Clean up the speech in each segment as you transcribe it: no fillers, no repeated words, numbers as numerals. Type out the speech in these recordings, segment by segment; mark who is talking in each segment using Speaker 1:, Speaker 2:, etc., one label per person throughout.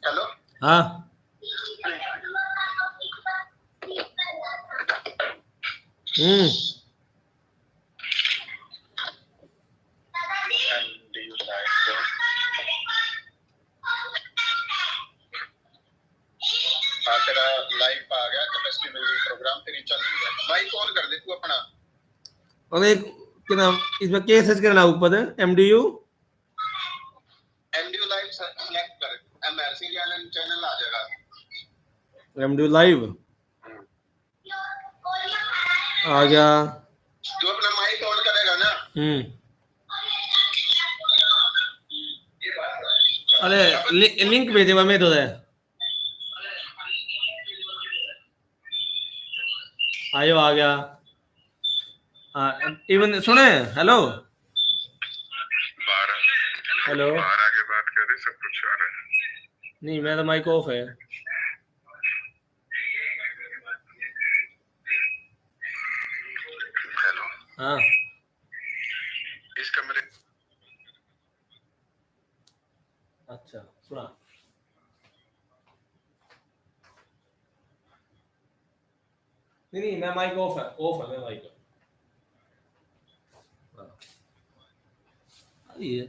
Speaker 1: Hello
Speaker 2: हाँ
Speaker 1: तेरा live आ गया कैपेसिटी बिल्डिंग प्रोग्राम तेरी चल रही है भाई कॉल कर दे तू अपना
Speaker 2: और एक क्या नाम इसमें क्या सर्च करना ऊपर MDU
Speaker 1: लाइव सेलेक्ट कर एमआरसी चैनल आ जाएगा
Speaker 2: MDU लाइव आ गया
Speaker 1: तू अपना माइक ऑन करेगा ना
Speaker 2: अरे लिंक भेजे मैं तो है आयो आ गया इवन सुने हेलो हेलो
Speaker 1: बाहर आके बात कर रहे सब कुछ आ रहा है
Speaker 2: नहीं मेरा माइक ऑफ है
Speaker 1: हेलो
Speaker 2: हाँ
Speaker 1: इस कमरे
Speaker 2: अच्छा सुना नहीं मैं माइक ऑफ है मैं माइक ये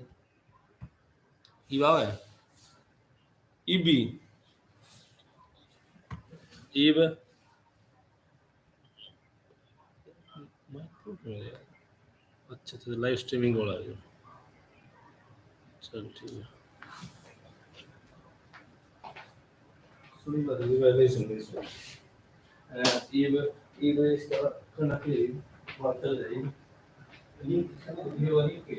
Speaker 2: है ईबी ईब अच्छा तो लाइव स्ट्रीमिंग हो रहा है चल ठीक है सुनी बात है पहले ही सुन ली इसमें ईब इसका करना के बात चल रही लिंक ये वाली के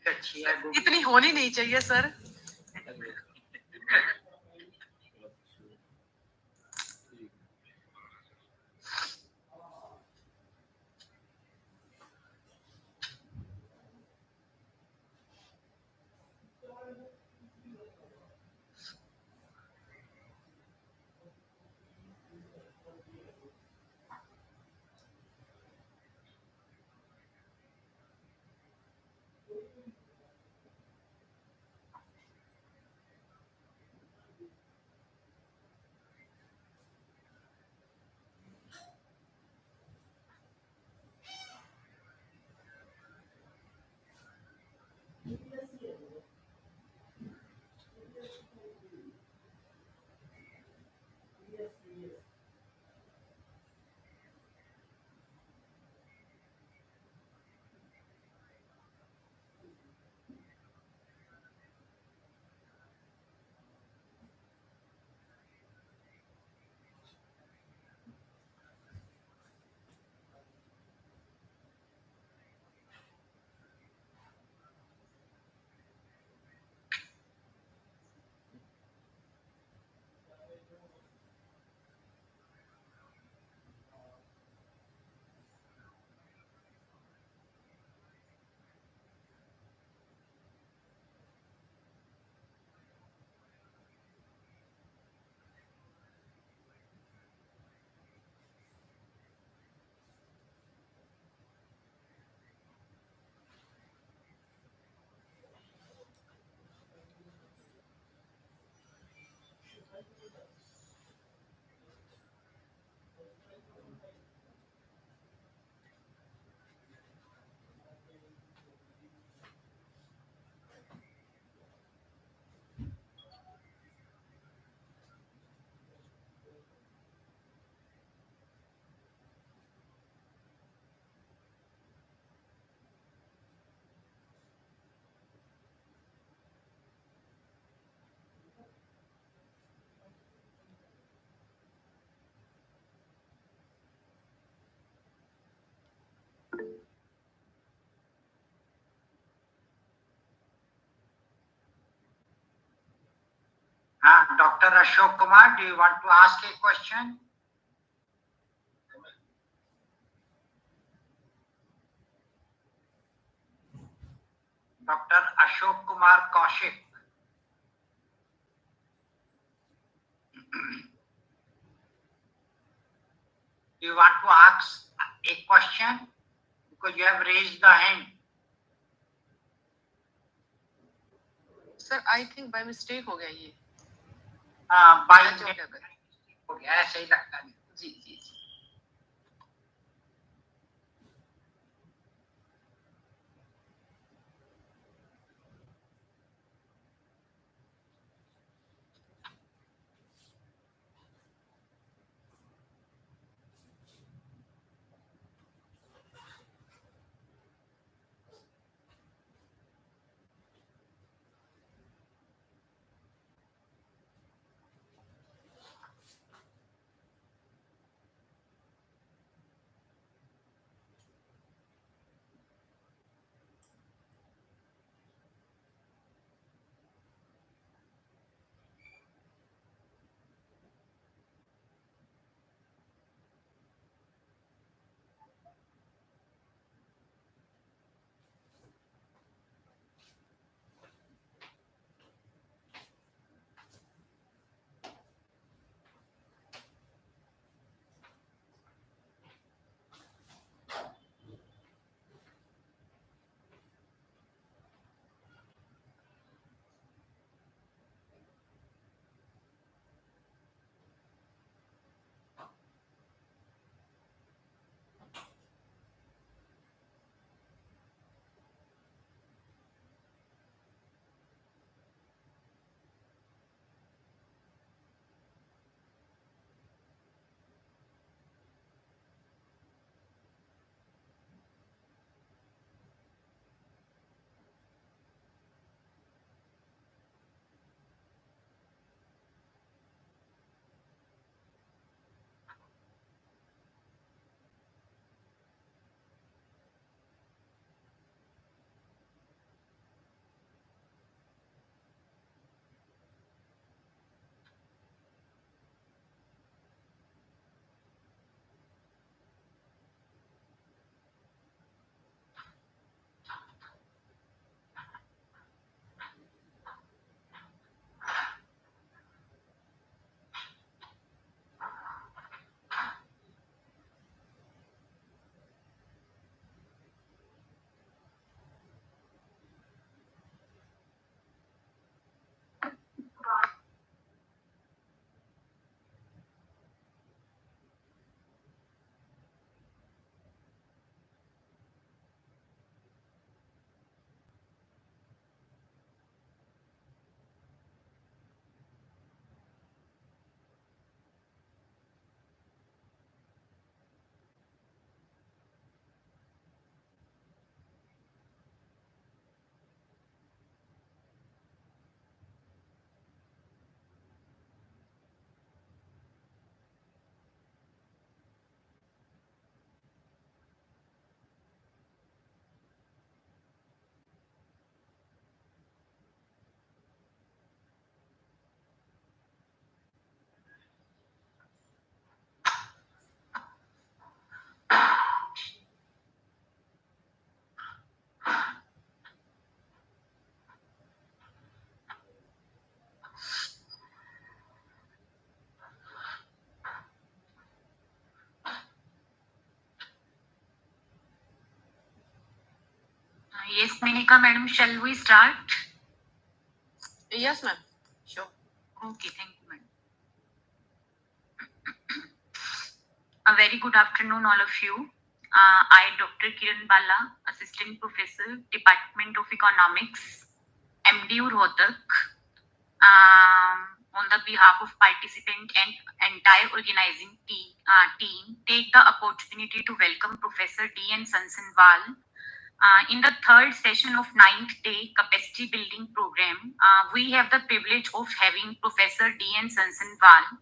Speaker 3: अच्छी है वो।
Speaker 4: इतनी होनी नहीं चाहिए सर।
Speaker 3: हाँ, Dr. Ashok Kumar, do you want to ask a question? Dr. Ashok Kumar Kaushik. Do you want to ask a question? Because you have raised the hand.
Speaker 4: Sir I think by mistake हो गया ये।
Speaker 3: By
Speaker 4: अच्छा, okay, okay.
Speaker 3: हो गया, ऐसे ही लगता है।
Speaker 4: जी जी जी।
Speaker 5: Yes, Menika madam, shall we start?
Speaker 4: Yes, ma'am. Sure.
Speaker 5: Okay, thank you, madam. A very good afternoon, all of you. I, Dr. Kiran Bala, Assistant Professor, Department of Economics, MDU Rohtak, on the behalf of participant and entire organizing team, take the opportunity to welcome Professor D.N. Sansanwal in the third session of 9th day capacity building program. We have the privilege of having Professor D.N. Sansanwal,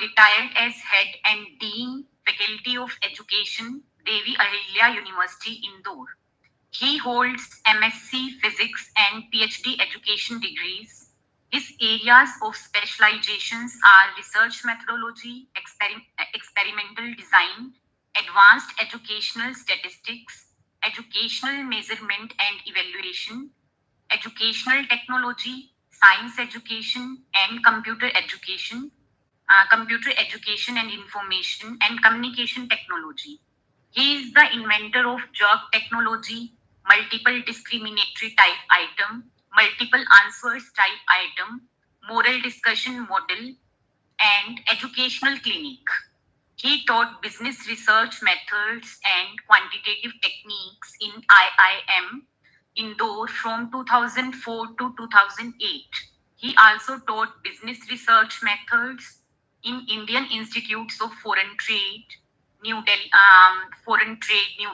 Speaker 5: retired as head and dean faculty of education, Devi Ahilya University, Indore. He holds MSc Physics and PhD education degrees. His areas of specializations are research methodology, experimental design, advanced educational statistics, educational measurement and evaluation, educational technology, science education, and computer education and information and communication technology. He is the inventor of jerk technology, multiple discriminatory type item, multiple answers type item, moral discussion model, and educational clinic. He taught business research methods and quantitative techniques in IIM Indore from 2004 to 2008. He also taught business research methods in Indian Institutes of Foreign Trade, New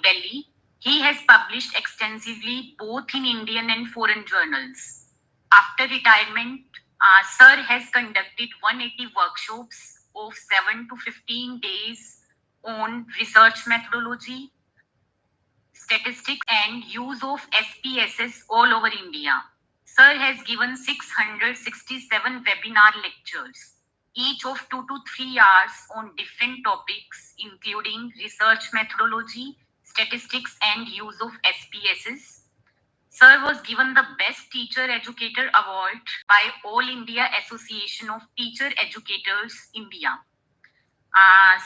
Speaker 5: Delhi. He has published extensively both in Indian and foreign journals. After retirement, Sir has conducted 180 workshops of 7 to 15 days on research methodology, statistics, and use of SPSS all over India. Sir has given 667 webinar lectures, each of 2 to 3 hours on different topics, including research methodology, statistics, and use of SPSS. Sir was given the Best Teacher Educator Award by All India Association of Teacher Educators, India.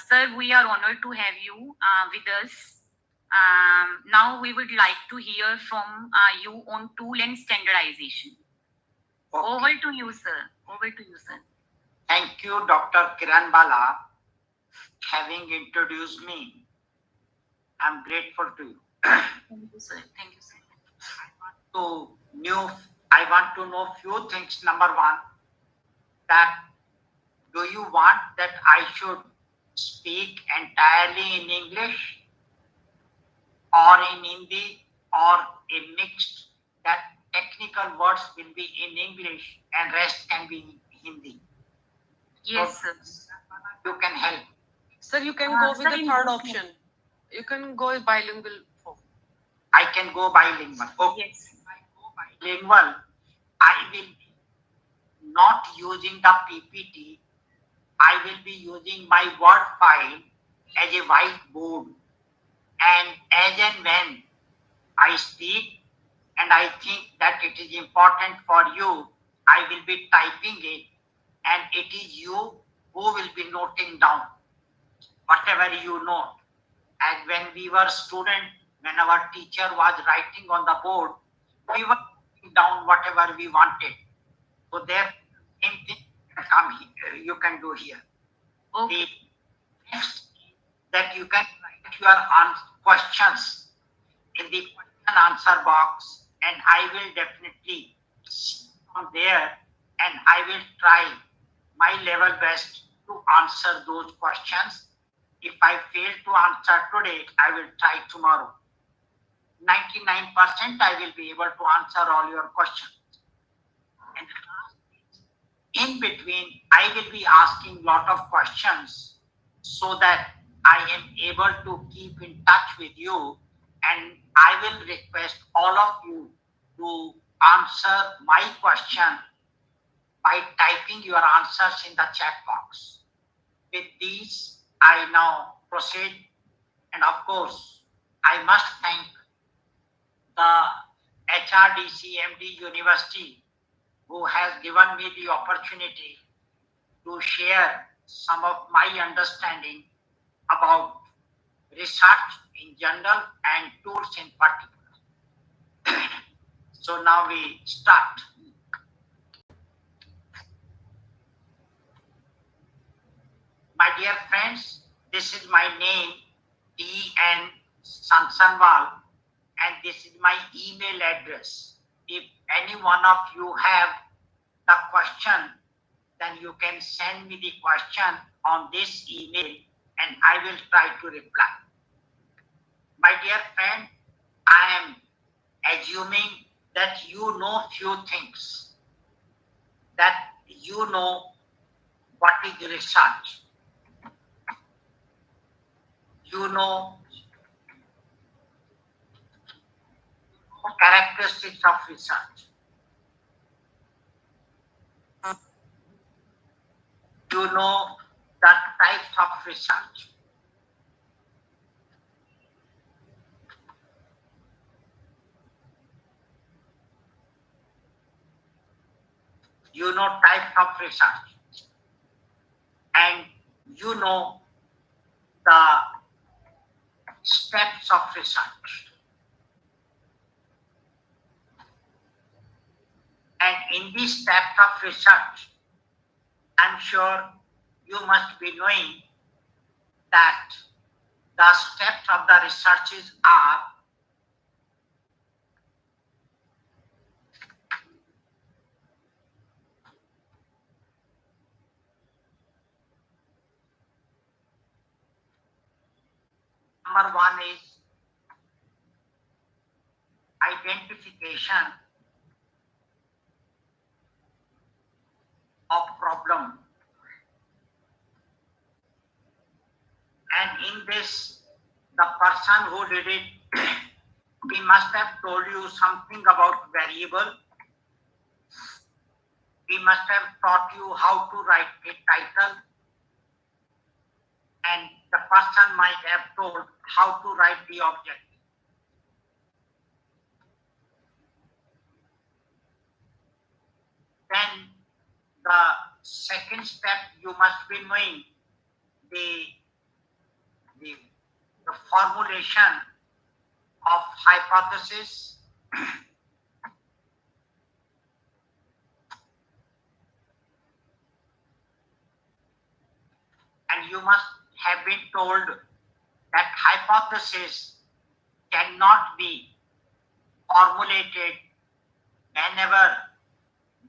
Speaker 5: Sir, we are honored to have you with us. Now we would like to hear from you on tool and standardization.
Speaker 3: Okay.
Speaker 5: Over to you, sir. Over to you, sir.
Speaker 3: Thank you, Dr. Kiran Bala, having introduced me. I'm grateful to you.
Speaker 5: Thank you, sir. Thank you, sir.
Speaker 3: I want to know few things. Number one, that do you want that I should speak entirely in English or in Hindi or a mixed, that technical words will be in English and rest can be in Hindi?
Speaker 5: Yes,
Speaker 3: So,
Speaker 5: sir.
Speaker 3: you can help.
Speaker 4: Sir, you can go with
Speaker 5: sir,
Speaker 4: the third option. You can go with bilingual form.
Speaker 3: I can go bilingual. Okay.
Speaker 5: Yes.
Speaker 3: If I go bilingual, I will be not using the PPT. I will be using my Word file as a whiteboard. And as and when I speak and I think that it is important for you, I will be typing it, and it is you who will be noting down whatever you note. And when we were students, when our teacher was writing on the board, we were writing down whatever we wanted. So there, same thing can come here, you can do here.
Speaker 5: Okay.
Speaker 3: The next is that you can write your questions in the question answer box, and I will definitely see from there, and I will try my level best to answer those questions. If I fail to answer today, I will try tomorrow. 99% I will be able to answer all your questions. And in between, I will be asking lot of questions so that I am able to keep in touch with you, and I will request all of you to answer my question by typing your answers in the chat box. With these, I now proceed, and of course, I must thank the HRDC MD University, who has given me the opportunity to share some of my understanding about research in general and tools in particular. So now we start. My dear friends, this is my name, D.N. Sansanwal, and this is my email address. If any one of you have the question, then you can send me the question on this email and I will try to reply. My dear friend, I am assuming that you know few things, that you know what is research. You know characteristics of research. You know the types of research. You know types of research. And you know the steps of research. And in these steps of research, I'm sure you must be knowing that the steps of the researches are number one is identification of problem. And in this, the person who did it, he must have told you something about variable. He must have taught you how to write a title. And the person might have told how to write the object. Then the second step, you must be knowing the formulation of hypothesis. And you must have been told that hypothesis cannot be formulated whenever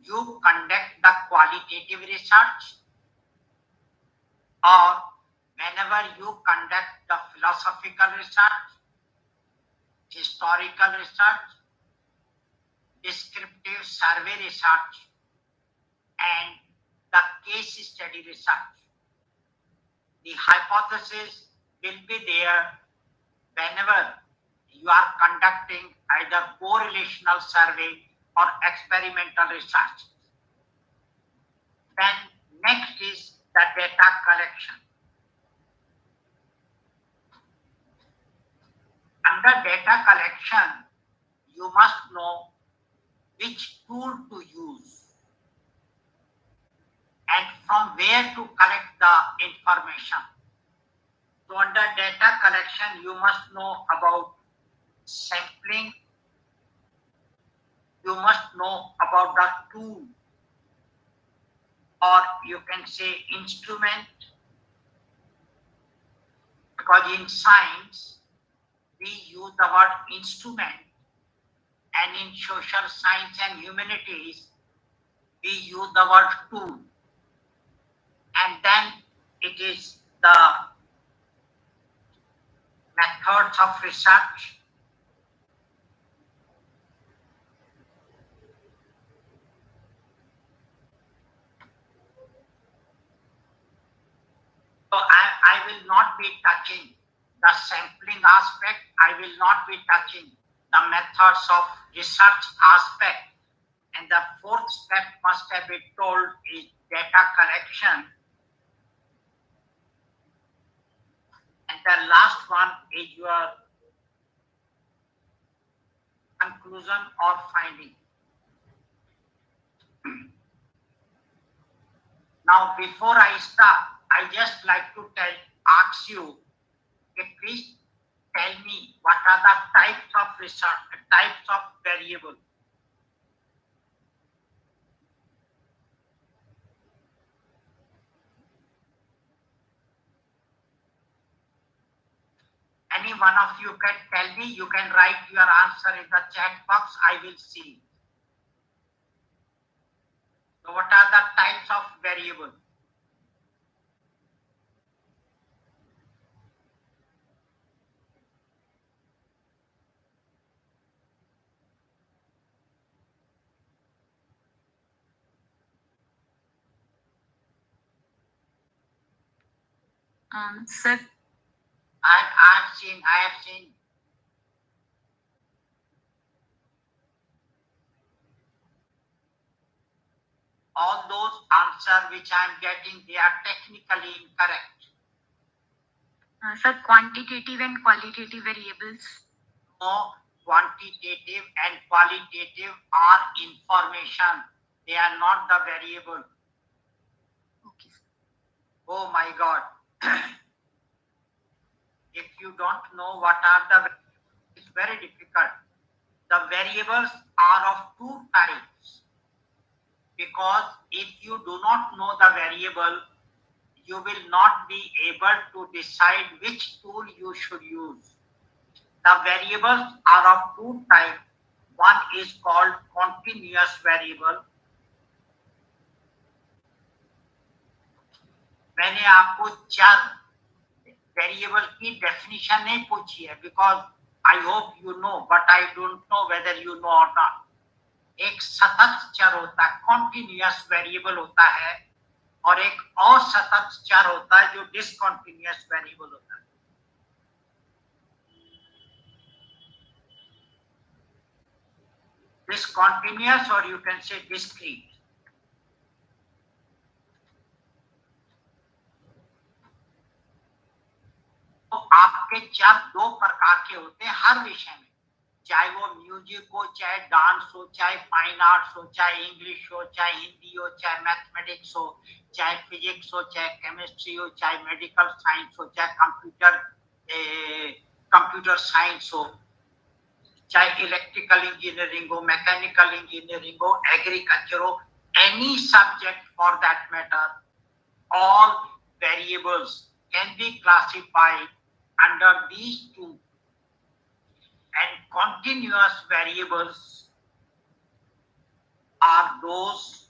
Speaker 3: you conduct the qualitative research or whenever you conduct the philosophical research, historical research, descriptive survey research, and the case study research. The hypothesis will be there whenever you are conducting either correlational survey or experimental research. Then next is the data collection. Under data collection, you must know which tool to use and from where to collect the information. So under data collection, you must know about sampling. You must know about the tool, or you can say instrument, because in science, we use the word instrument, and in social science and humanities, we use the word tool. And then it is the methods of research. So I will not be touching the sampling aspect. I will not be touching the methods of research aspect. And the fourth step must have been told is data collection. And the last one is your conclusion or finding. Now, before I start, I just like to ask you, please tell me what are the types of research, types of variable. one of you can tell me, you can write your answer in the chat box. I will see. So what are the types of variable?
Speaker 5: Sir,
Speaker 3: I have seen. All those answers which I am getting, they are technically incorrect.
Speaker 5: sir, quantitative and qualitative variables.
Speaker 3: No, quantitative and qualitative are information. They are not the variable.
Speaker 5: Okay.
Speaker 3: Oh my God. If you don't know what are the variables, it's very difficult. The variables are of two types. Because if you do not know the variable, you will not be able to decide which tool you should use. The variables are of two types. One is called continuous variable. मैंने आपको चार variable की definition नहीं पूछी है because I hope you know but I don't know whether you know और not. एक सतत चर होता है, कॉन्टिन्यूअस वेरिएबल होता है, और एक असतत चर होता है जो डिसकंटिन्यूअस वेरिएबल होता है. Discontinuous or you can say discrete. तो आपके चर दो प्रकार के होते हैं हर विषय में, चाहे वो म्यूजिक हो, चाहे डांस हो, चाहे फाइन आर्ट्स हो, चाहे इंग्लिश हो, चाहे हिंदी हो, चाहे मैथमेटिक्स हो, चाहे फिजिक्स हो, चाहे केमिस्ट्री हो, चाहे मेडिकल साइंस हो, चाहे कंप्यूटर साइंस हो, चाहे इलेक्ट्रिकल इंजीनियरिंग हो, मैकेनिकल इंजीनियरिंग हो, एग्रीकल्चर हो, any subject for that matter, all variables can be classified under these two. And continuous variables are those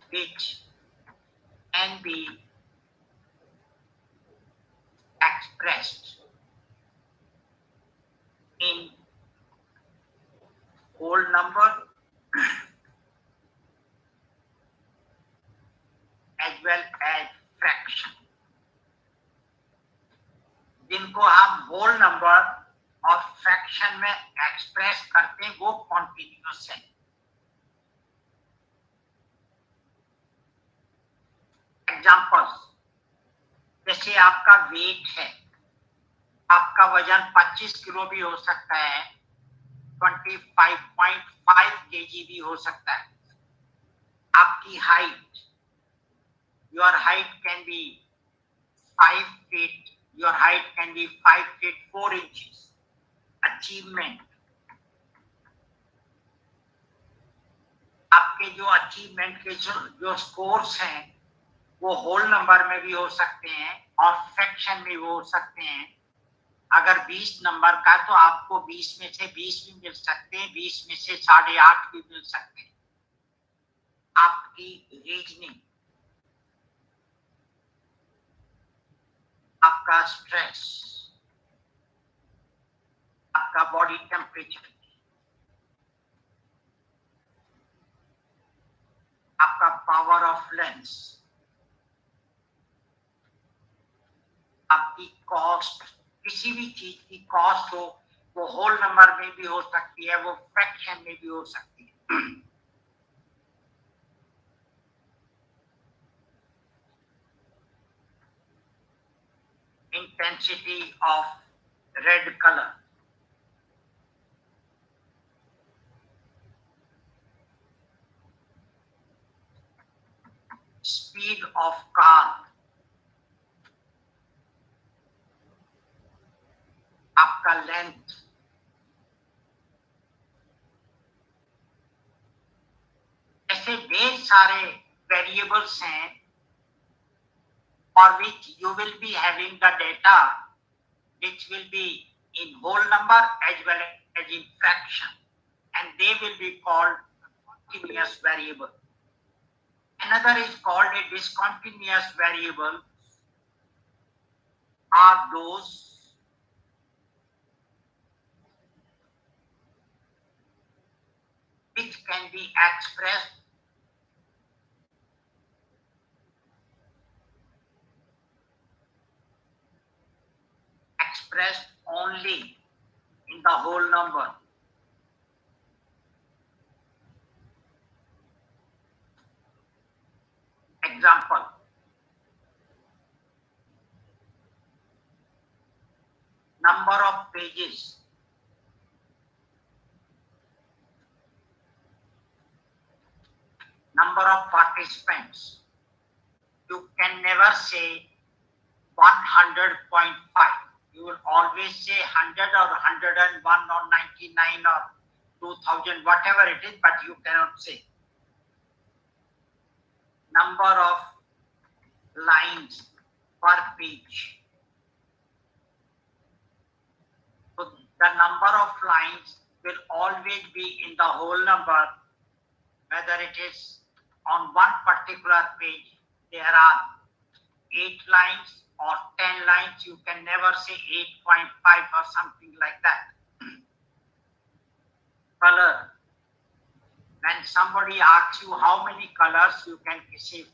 Speaker 3: which can be expressed in whole number as well as fraction. जिनको हम whole number और fraction में express करते हैं वो continuous है. Examples, जैसे आपका वेट है, आपका वजन 25 किलो भी हो सकता है, 25.5 kg भी हो सकता है. आपकी height, your height can be 5 feet, your height can be 5 feet 4 inches. Achievement, आपके जो अचीवमेंट के जो स्कोर्स हैं वो होल नंबर में भी हो सकते हैं और फ्रैक्शन में भी हो सकते हैं. अगर 20 नंबर का तो आपको 20 में से 20 भी मिल सकते हैं, 20 में से 8.5 भी मिल सकते हैं. आपकी रीजनिंग, आपका स्ट्रेस, आपका बॉडी टेम्परेचर, आपका पावर ऑफ लेंस, आपकी कॉस्ट, किसी भी चीज की कॉस्ट हो वो होल नंबर में भी हो सकती है, वो फ्रैक्शन में भी हो सकती है. Intensity of red color, speed of car, आपका लेंथ, ऐसे ढेर सारे वेरिएबल्स हैं for which you will be having the data which will be in whole number as well as in fraction, and they will be called continuous variable. Another is called a discontinuous variable, are those which can be expressed only in the whole number. Example, number of pages, number of participants. You can never say 100.5. You will always say 100 or 101 or 99 or 2000, whatever it is, but you cannot say. Number of lines per page. So the number of lines will always be in the whole number, whether it is on one particular page, there are 8 lines or 10 lines, you can never say 8.5 or something like that. Color. When somebody asks you how many colors, you can say 5,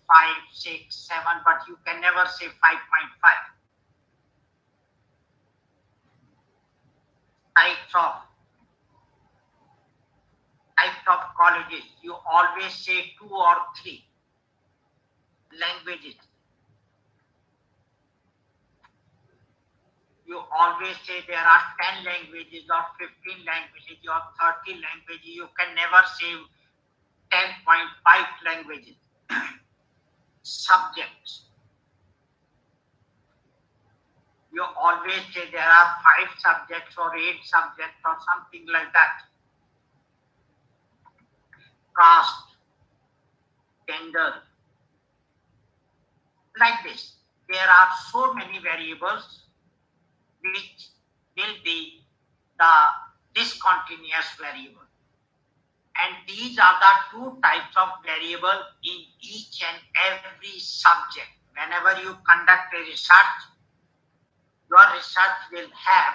Speaker 3: 6, 7, but you can never say 5.5. Types of colleges, you always say 2 or 3. Languages, you always say there are 10 languages or 15 languages or 30 languages. You can never say 10.5 languages. Subjects, you always say there are 5 subjects or 8 subjects or something like that. Caste, gender, like this. There are so many variables which will be the discontinuous variable. And these are the 2 types of variable in each and every subject. Whenever you conduct a research, your research will have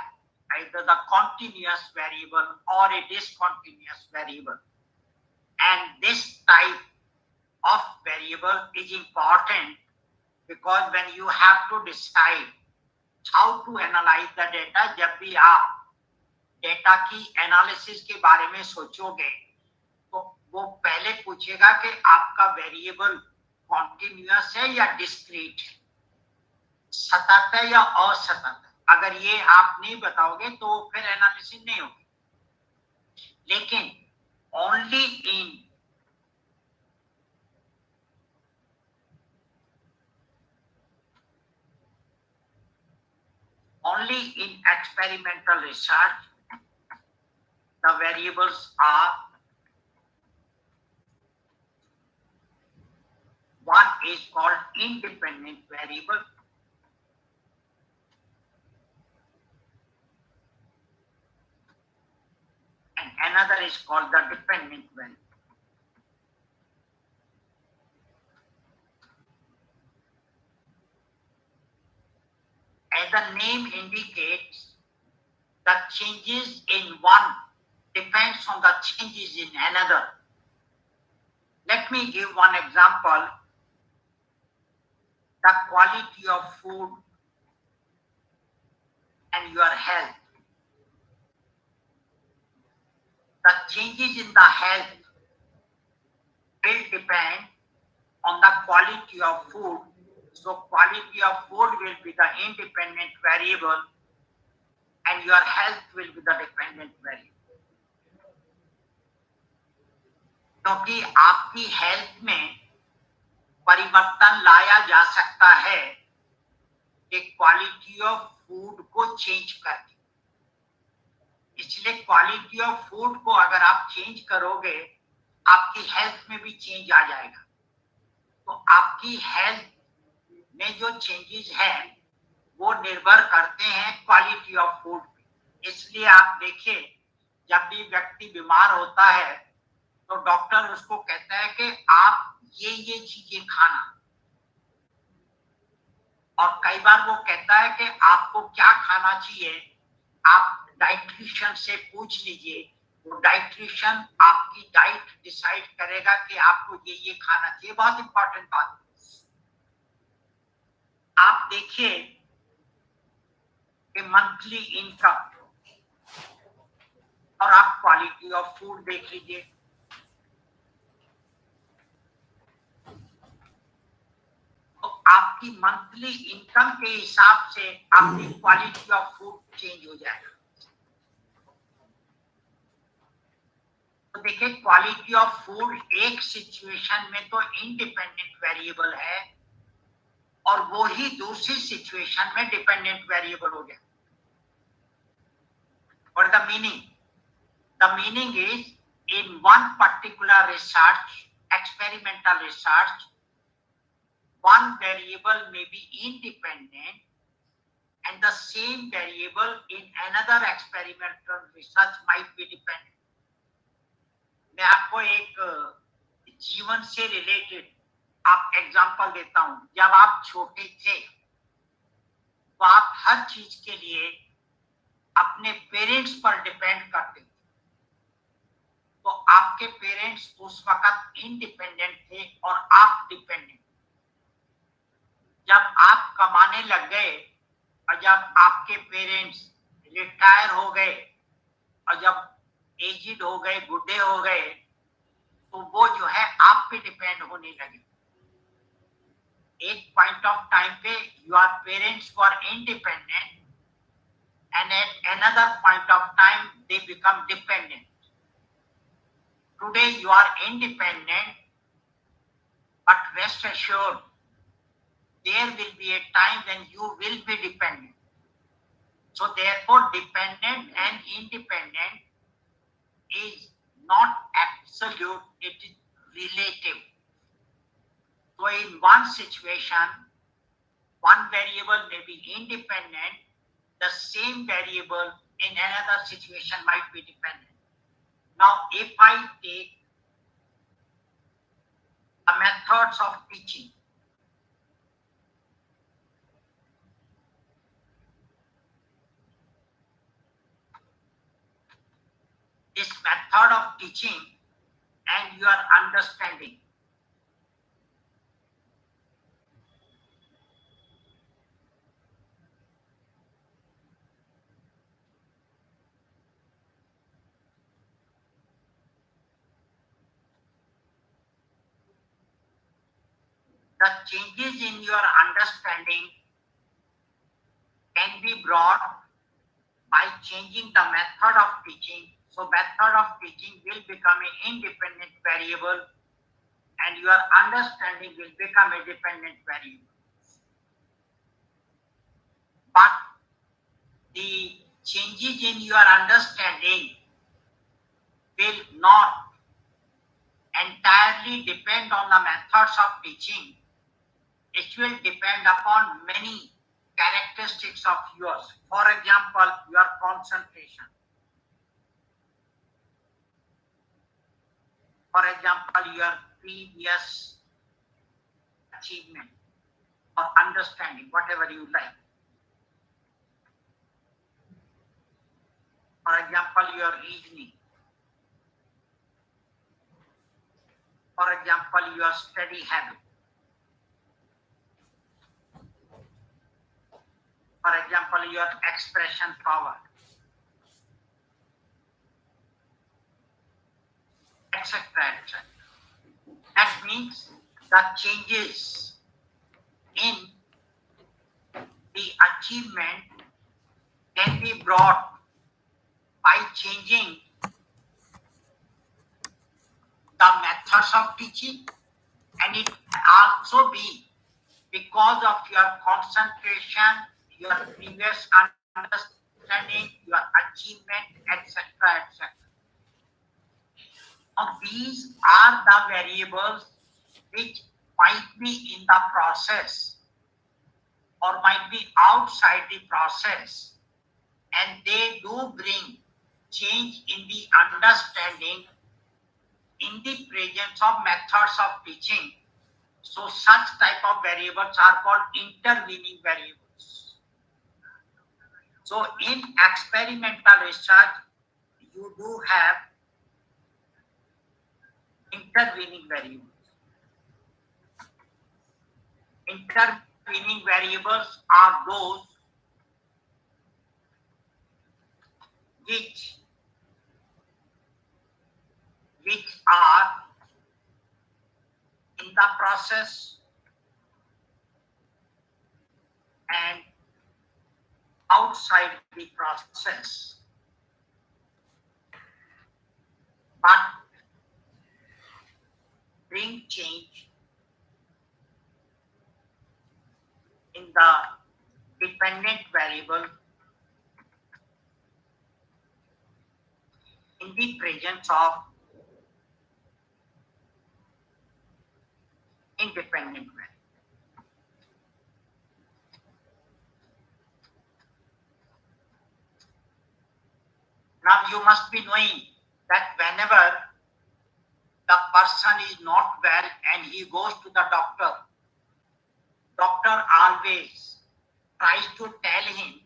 Speaker 3: either the continuous variable or a discontinuous variable. And this type of variable is important because when you have to decide how to analyze the data, जब भी आप data की analysis के बारे में सोचोगे तो वो पहले पूछेगा कि आपका वेरिएबल कॉन्टिन्यूअस है या डिस्क्रीट है, सतत है या असतत। अगर ये आप नहीं बताओगे तो फिर एनालिसिस नहीं होगी। लेकिन only in experimental research, the variables are, one is called independent variable, and another is called the dependent variable. As the name indicates, the changes in one depends on the changes in another. Let me give one example. The quality of food and your health. The changes in the health will depend on the quality of food. So quality of food will be the independent variable and your health will be the dependent variable. क्योंकि आपकी health में परिवर्तन लाया जा सकता है कि quality of food को चेंज करके। इसलिए क्वालिटी ऑफ फूड को अगर आप चेंज करोगे आपकी हेल्थ में भी चेंज आ जाएगा। तो आपकी हेल्थ में जो चेंजेस है वो निर्भर करते हैं क्वालिटी ऑफ फूड पे। इसलिए आप देखिए, जब भी व्यक्ति बीमार होता है तो डॉक्टर उसको कहता है कि आप ये चीजें खाना, और कई बार वो कहता है कि आपको क्या खाना चाहिए, आप डाइटिशियन से पूछ लीजिए, वो डाइटिशियन आपकी डाइट डिसाइड करेगा कि आपको ये खाना चाहिए। बहुत इंपॉर्टेंट बात। आप देखिए कि मंथली इनकम और आप क्वालिटी ऑफ फूड देख लीजिए। तो आपकी मंथली इनकम के हिसाब से आपकी क्वालिटी ऑफ फूड चेंज हो जाएगा। तो देखिए, क्वालिटी ऑफ फूड एक सिचुएशन में तो इंडिपेंडेंट वेरिएबल है और वो ही दूसरी सिचुएशन में डिपेंडेंट वेरिएबल हो गया। What the meaning? The meaning is, in one particular research, experimental research, one variable may be independent and the same variable in another experimental research might be dependent. मैं आपको एक जीवन से related आप example देता हूं। जब आप छोटे थे तो आप हर चीज के लिए अपने पेरेंट्स पर डिपेंड करते थे। तो आपके पेरेंट्स उस वक्त इंडिपेंडेंट थे और आप डिपेंडेंट। जब आप कमाने लग गए और जब आपके पेरेंट्स रिटायर हो गए और जब एजिड हो गए, बुढ़े हो गए, तो वो जो है आप पे डिपेंड होने लगे। एक पॉइंट ऑफ टाइम पे your parents were independent and at another point of time they become dependent. Today you are independent, but rest assured there will be a time when you will be dependent. So therefore dependent and independent is not absolute, it is relative. So in one situation, one variable may be independent, the same variable in another situation might be dependent. Now, if I take the methods of teaching, this method of teaching and your understanding, the changes in your understanding can be brought by changing the method of teaching. So method of teaching will become an independent variable and your understanding will become a dependent variable. But the changes in your understanding will not entirely depend on the methods of teaching. It will depend upon many characteristics of yours. For example, your concentration. For example, your previous achievement or understanding, whatever you like. For example, your reasoning. For example, your study habit. For example, your expression power, etc., etc. That means the changes in the achievement can be brought by changing the methods of teaching, and it can also be because of your concentration, your previous understanding, your achievement, etc., etc. Now, these are the variables which might be in the process or might be outside the process, and they do bring change in the understanding in the presence of methods of teaching. So such type of variables are called intervening variables. So in experimental research, you do have intervening variables. Intervening variables are those which are in the process and outside the process, but bring change in the dependent variable in the presence of independent variable. Now you must be knowing that whenever the person is not well and he goes to the doctor, doctor always tries to tell him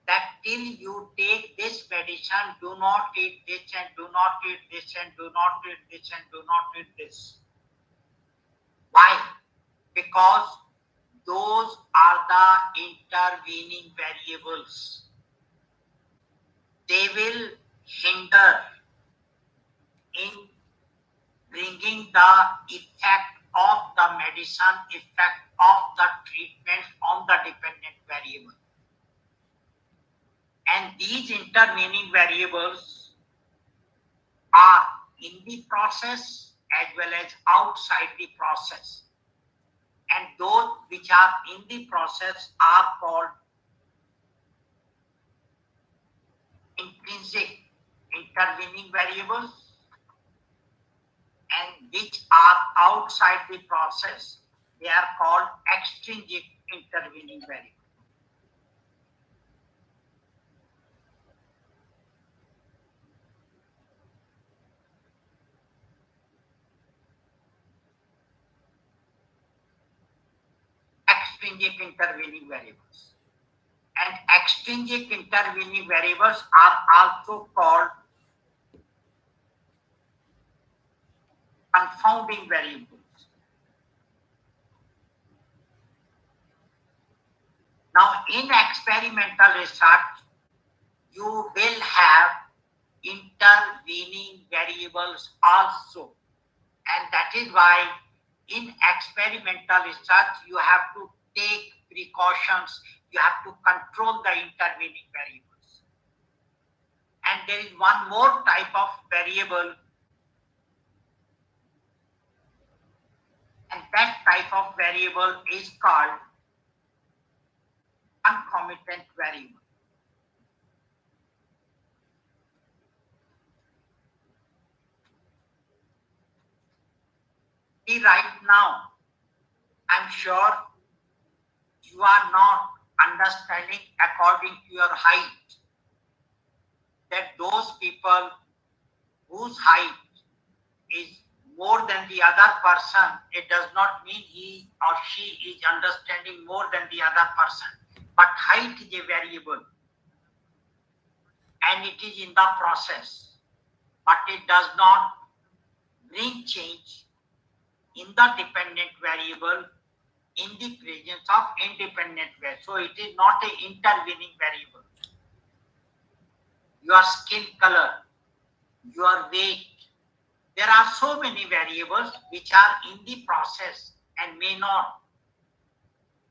Speaker 3: that till you take this medicine, do not eat this and do not eat this and do not eat this and do not eat this. Why? Because those are the intervening variables. They will hinder in bringing the effect of the medicine, effect of the treatment on the dependent variable. And these intervening variables are in the process as well as outside the process. And those which are in the process are called intrinsic intervening variables, and which are outside the process, they are called extrinsic intervening variables. Extrinsic intervening variables. And extrinsic intervening variables are also called confounding variables. Now, in experimental research, you will have intervening variables also. And that is why in experimental research, you have to take precautions. You have to control the intervening variables. And there is one more type of variable, and that type of variable is called concomitant variable. See, right now, I'm sure you are not understanding according to your height that those people whose height is more than the other person, it does not mean he or she is understanding more than the other person. But height is a variable and it is in the process, but it does not bring change in the dependent variable in the presence of independent variable. So it is not an intervening variable. Your skin color, your weight, there are so many variables which are in the process and may not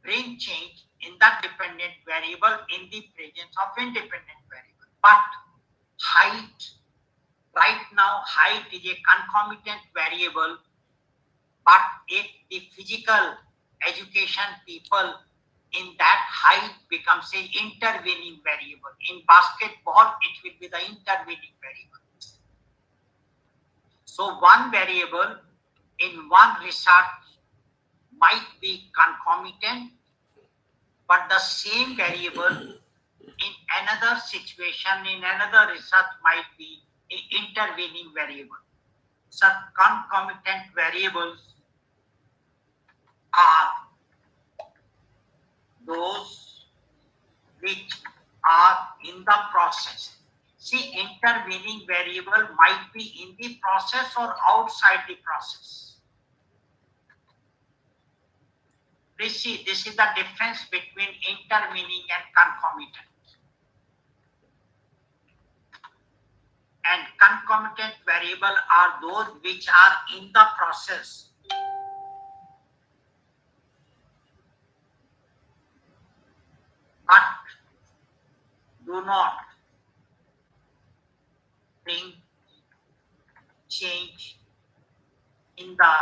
Speaker 3: bring change in the dependent variable in the presence of independent variable. But height, right now height is a concomitant variable, but if the physical education people, in that height becomes an intervening variable. In basketball, it will be the intervening variable. So one variable in one research might be concomitant but the same variable in another situation, in another research might be an intervening variable. So concomitant variables are those which are in the process. See, intervening variable might be in the process or outside the process. Please see, this is the difference between intervening and concomitant. And concomitant variable are those which are in the process. But do not bring change in the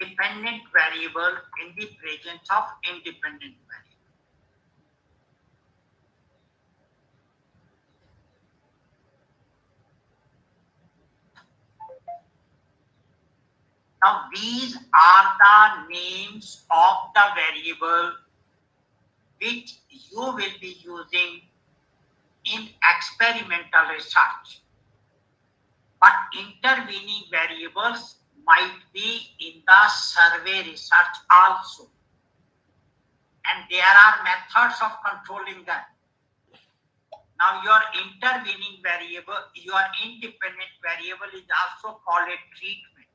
Speaker 3: dependent variable in the presence of independent variable. Now these are the names of the variable which you will be using in experimental research. But intervening variables might be in the survey research also. And there are methods of controlling them. Now your intervening variable, your independent variable is also called a treatment.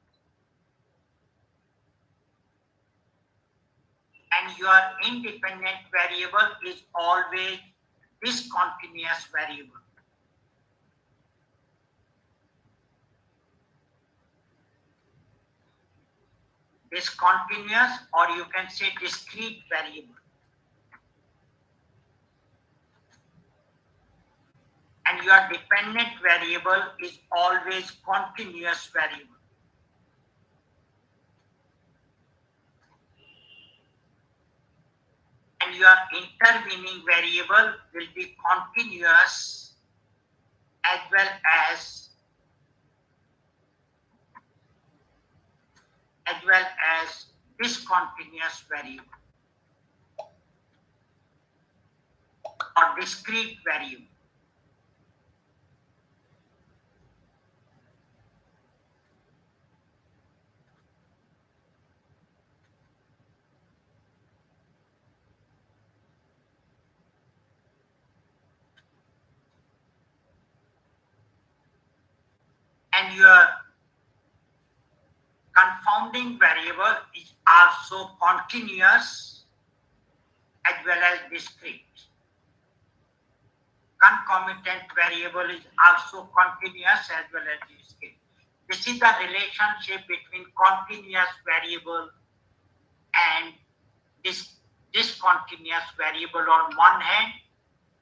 Speaker 3: And your independent variable is always discontinuous variable. Discontinuous, or you can say discrete variable. And your dependent variable is always continuous variable. And your intervening variable will be continuous as well as discontinuous variable or discrete variable. And your confounding variable is also continuous as well as discrete. Concomitant variable is also continuous as well as discrete. This is the relationship between continuous variable and discontinuous variable on one hand,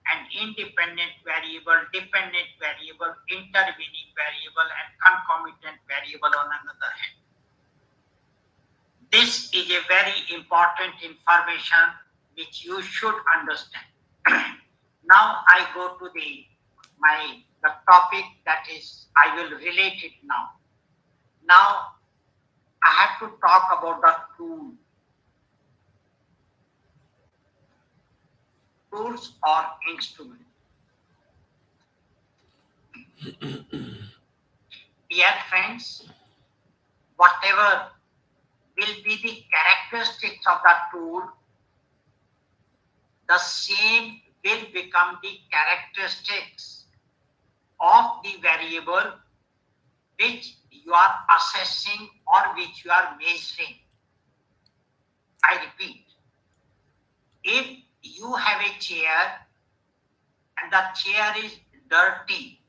Speaker 3: and independent variable, dependent variable, intervening variable, and concomitant variable on another hand. This is a very important information which you should understand. Now I go to the topic that is, I will relate it now. Now I have to talk about the tools or instruments. Dear friends, whatever will be the characteristics of the tool, the same will become the characteristics of the variable which you are assessing or which you are measuring. I repeat, if you have a chair and the chair is dirty,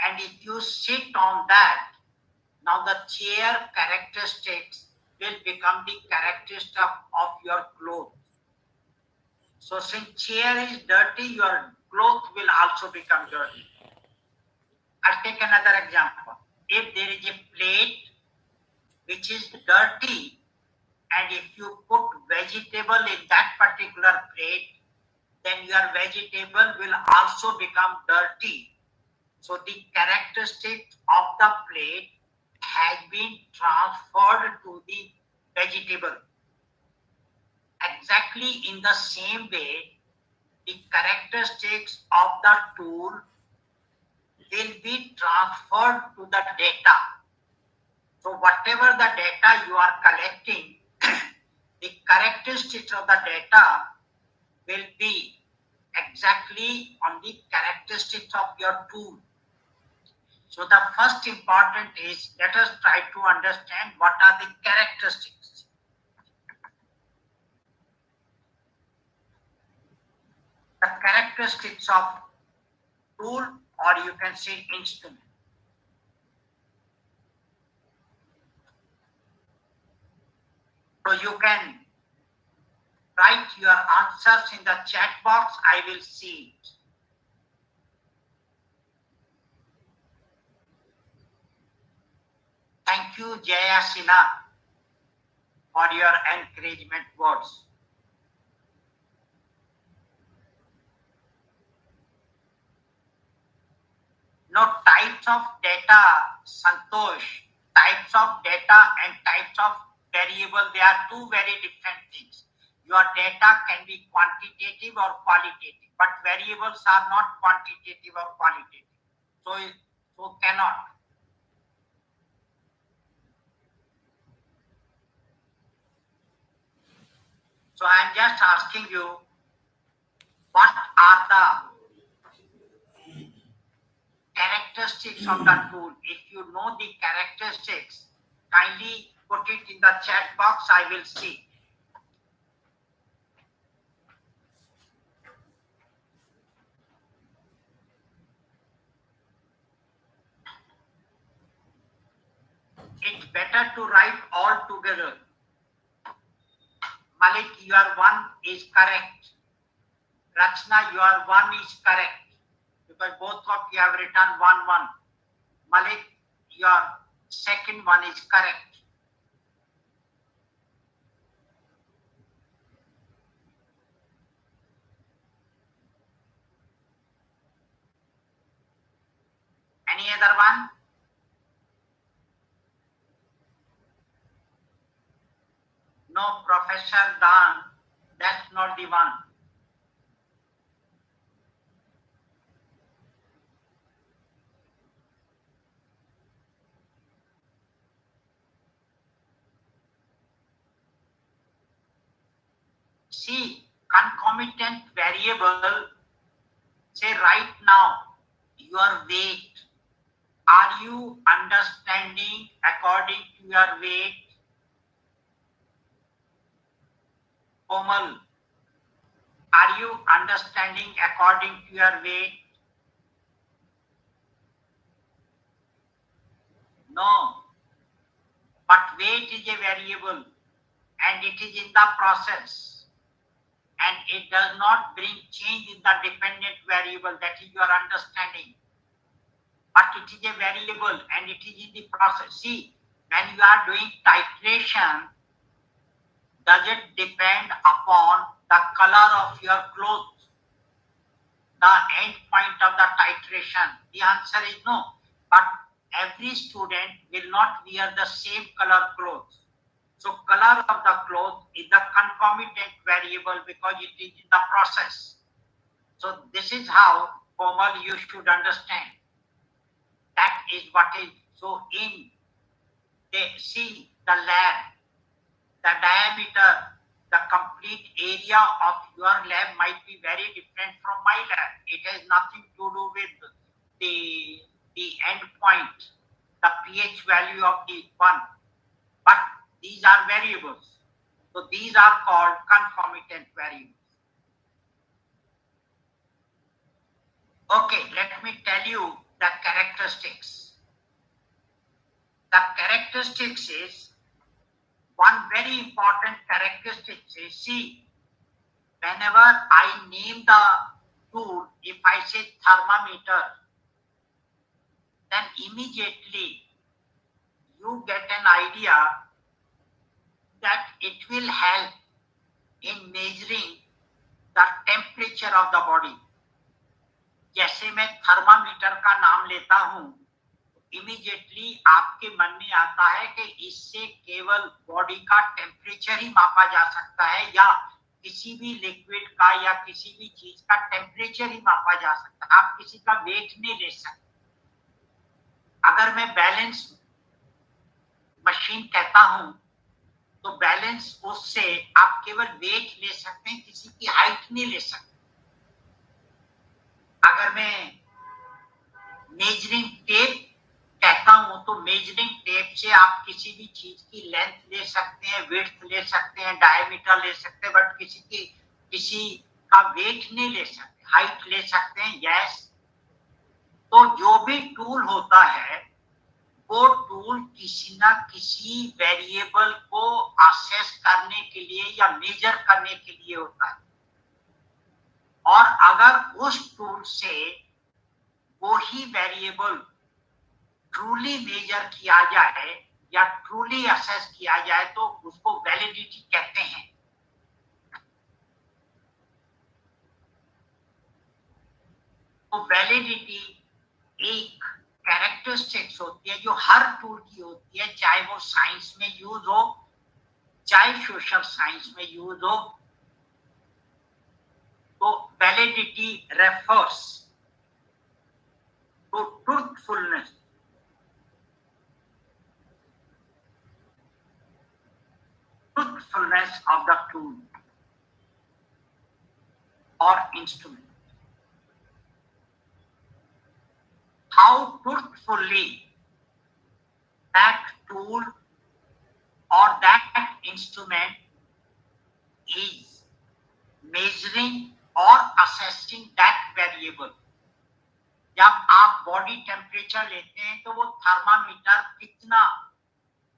Speaker 3: and if you sit on that, now the chair characteristics will become the characteristic of your clothes. So since chair is dirty, your clothes will also become dirty. I'll take another example. If there is a plate which is dirty, and if you put vegetable in that particular plate, then your vegetable will also become dirty. So the characteristic of the plate has been transferred to the vegetable. exactly in the same way, the characteristics of the tool will be transferred to the data. So whatever the data you are collecting, the characteristics of the data will be exactly on the characteristics of your tool. So the first important is, let us try to understand what are the characteristics. The characteristics of tool, or you can say instrument. So you can write your answers in the chat box. I will see it. Thank you, Jaya Sinha, for your encouragement words. Now, types of data, Santosh, types of data and types of variable, they are two very different things. Your data can be quantitative or qualitative, but variables are not quantitative or qualitative. So cannot. So I am just asking you, what are the characteristics of the tool? If you know the characteristics, kindly put it in the chat box. I will see. It's better to write all together. Malik, your one is correct. Rachna, your one is correct. Because both of you have written 1-1. Malik, your second one is correct. Any other one? No, Professor Dan, that's not the one. See, concomitant variable, say right now, your weight. Are you understanding according to your weight? Komal, are you understanding according to your weight? No. But weight is a variable and it is in the process. And it does not bring change in the dependent variable. That is your understanding. But it is a variable and it is in the process. See, when you are doing titration, does it depend upon the color of your clothes? The end point of the titration? The answer is no. But every student will not wear the same color clothes. So color of the cloth is the concomitant variable because it is in the process. So this is how, Komal, you should understand. That is what is. So in, see the lab, the diameter, the complete area of your lab might be very different from my lab. It has nothing to do with the end point, the pH value of the one. But these are variables. So these are called concomitant variables. Okay, let me tell you the characteristics. The characteristics is, one very important characteristic is, see, whenever I name the tool, if I say thermometer, then immediately you get an idea that it will help in measuring the temperature of the body. जैसे मैं thermometer का नाम लेता हूं, immediately आपके मन में आता है कि इससे केवल बॉडी का टेम्परेचर ही मापा जा सकता है, या किसी भी लिक्विड का या किसी भी चीज का टेम्परेचर ही मापा जा सकता है, आप किसी का वेट नहीं ले सकते। अगर मैं बैलेंस मशीन कहता हूं तो बैलेंस उससे आप केवल वेट ले सकते हैं, किसी की हाइट नहीं ले सकते। अगर मैं मेजरिंग टेप कहता हूं तो मेजरिंग टेप से आप किसी भी चीज की लेंथ ले सकते हैं, विड्थ ले सकते हैं, डायमीटर ले सकते हैं, बट किसी का वेट नहीं ले सकते, हाइट ले सकते हैं। यस, तो जो भी टूल होता है वो टूल किसी ना किसी वेरिएबल को असेस करने के लिए या मेजर करने के लिए होता है, और अगर उस टूल से वो ही वेरिएबल ट्रूली मेजर किया जाए या ट्रूली असेस किया जाए तो उसको वैलिडिटी कहते हैं। तो वैलिडिटी एक कैरेक्टरिस्टिक्स होती है जो हर टूल की होती है, चाहे वो साइंस में यूज हो चाहे सोशल साइंस में यूज हो। तो validity refers to truthfulness, of the tool or instrument. How truthfully that tool or that instrument is measuring or assessing that variable. जब आप बॉडी टेम्परेचर लेते हैं तो वो थर्मामीटर कितना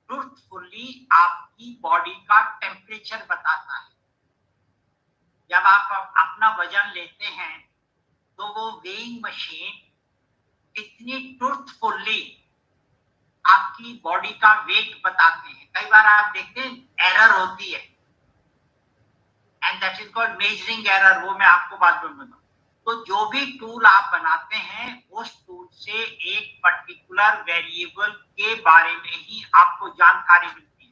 Speaker 3: ट्रूथफुली आपकी बॉडी का टेम्परेचर बताता है। जब आप अपना वजन लेते हैं तो वो वेइंग मशीन कितनी ट्रूथफुली आपकी बॉडी का वेट बताते हैं। कई बार आप देखते हैं एरर होती है, and that is called measuring error, वो मैं आपको बाद में बताऊंगा। तो जो भी टूल आप बनाते हैं उस टूल से एक पर्टिकुलर वेरिएबल के बारे में ही आपको जानकारी मिलती है।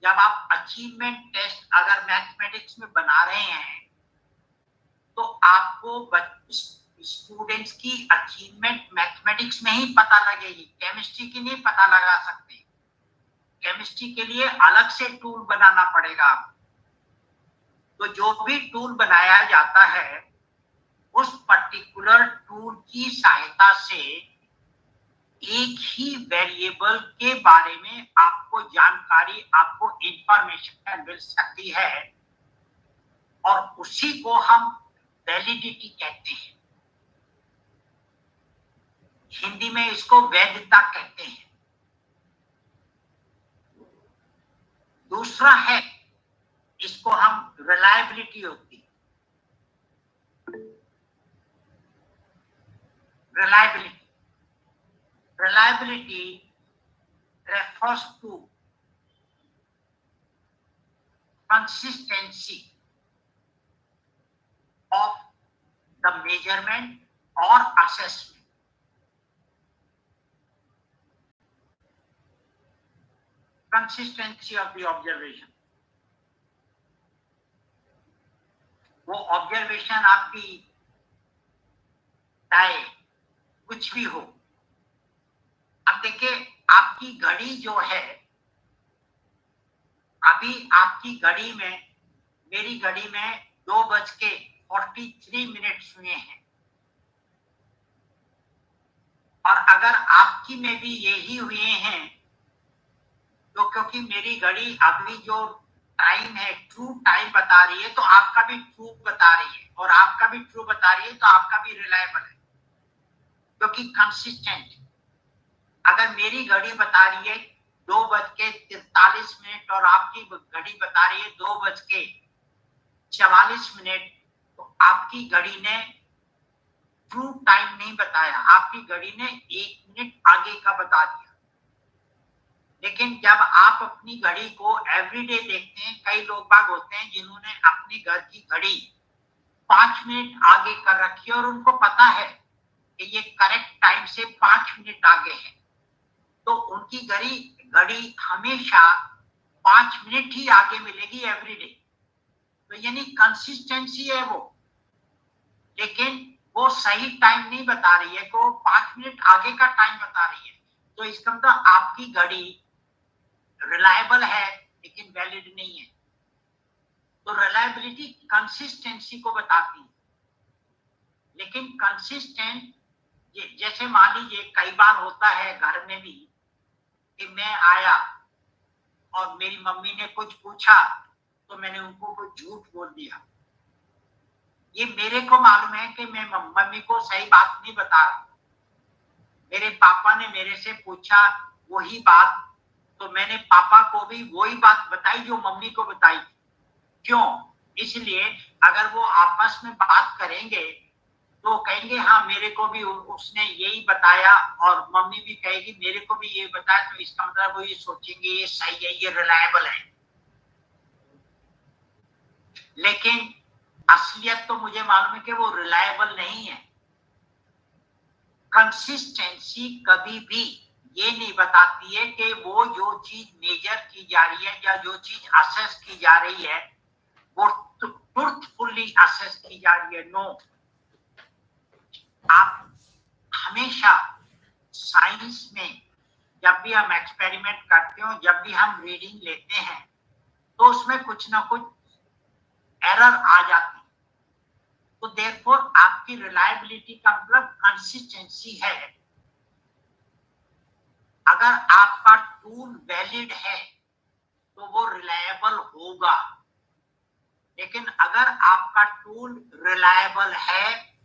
Speaker 3: जब आप अचीवमेंट टेस्ट अगर मैथमेटिक्स में बना रहे हैं तो आपको स्टूडेंट्स की अचीवमेंट मैथमेटिक्स में ही पता लगेगी, केमिस्ट्री की नहीं पता लगा सकते। केमिस्ट्री के लिए अलग से टूल बनाना पड़ेगा आपको। तो जो भी टूल बनाया जाता है उस पर्टिकुलर टूल की सहायता से एक ही वेरिएबल के बारे में आपको जानकारी, आपको इंफॉर्मेशन मिल सकती है, और उसी को हम वैलिडिटी कहते हैं। हिंदी में इसको वैधता कहते हैं। दूसरा है, इसको हम रिलायबिलिटी होती है। Reliability refers to consistency of the measurement or assessment. Consistency of the observation. वो ऑब्जर्वेशन आपकी चाहे कुछ भी हो। अब देखिए, आपकी घड़ी जो है, अभी आपकी घड़ी में, मेरी घड़ी में 2:43 हुए हैं, और अगर आपकी में भी यही हुए हैं तो क्योंकि मेरी घड़ी अभी जो टाइम है ट्रू टाइम बता रही है तो आपका भी ट्रू बता रही है, और आपका भी ट्रू बता रही है तो आपका भी रिलायबल है, क्योंकि कंसिस्टेंट। अगर मेरी घड़ी बता रही है 2:43 और आपकी घड़ी बता रही है 2:44, तो आपकी घड़ी ने ट्रू टाइम नहीं बताया, आपकी घड़ी ने 1 मिनट आगे का बता दिया। लेकिन जब आप अपनी घड़ी को एवरीडे देखते हैं, कई लोग बाग होते हैं जिन्होंने अपने घर की घड़ी 5 मिनट आगे कर रखी है और उनको पता है कि ये करेक्ट टाइम से 5 मिनट आगे है, तो उनकी घड़ी हमेशा 5 मिनट ही आगे मिलेगी एवरीडे। तो यानी कंसिस्टेंसी है वो, लेकिन वो सही टाइम नहीं बता रही है, वो 5 मिनट आगे का टाइम बता रही है। तो इसका मतलब आपकी घड़ी रिलायबल है लेकिन वैलिड नहीं है। तो रिलायबिलिटी कंसिस्टेंसी को बताती है, लेकिन कंसिस्टेंट जैसे मान लीजिए कई बार होता है घर में भी कि मैं आया और मेरी मम्मी ने कुछ पूछा तो मैंने उनको कुछ झूठ बोल दिया। ये मेरे को मालूम है कि मैं मम्मी को सही बात नहीं बता रहा। मेरे पापा ने मेरे से पूछा वही बात, तो मैंने पापा को भी वही बात बताई जो मम्मी को बताई। क्यों? इसलिए अगर वो आपस में बात करेंगे तो कहेंगे हाँ मेरे को भी उसने यही बताया, और मम्मी भी कहेगी मेरे को भी ये बताया, तो इसका मतलब वो ये सोचेंगे ये सही है, ये रिलायबल है। लेकिन असलियत तो मुझे मालूम है कि वो रिलायबल नहीं है। कंसिस्टेंसी कभी भी ये नहीं बताती है कि वो जो चीज मेजर की जा रही है या जो चीज असेस की जा रही है वो ट्रूथफुली असेस की जा रही है। नो, आप हमेशा साइंस में जब भी हम एक्सपेरिमेंट करते हो, जब भी हम रीडिंग लेते हैं, तो उसमें कुछ ना कुछ एरर आ जाती है। तो देयरफॉर आपकी रिलायबिलिटी का मतलब कंसिस्टेंसी है। अगर आपका टूल वैलिड है तो वो रिलायबल होगा, लेकिन अगर आपका टूल रिलायबल है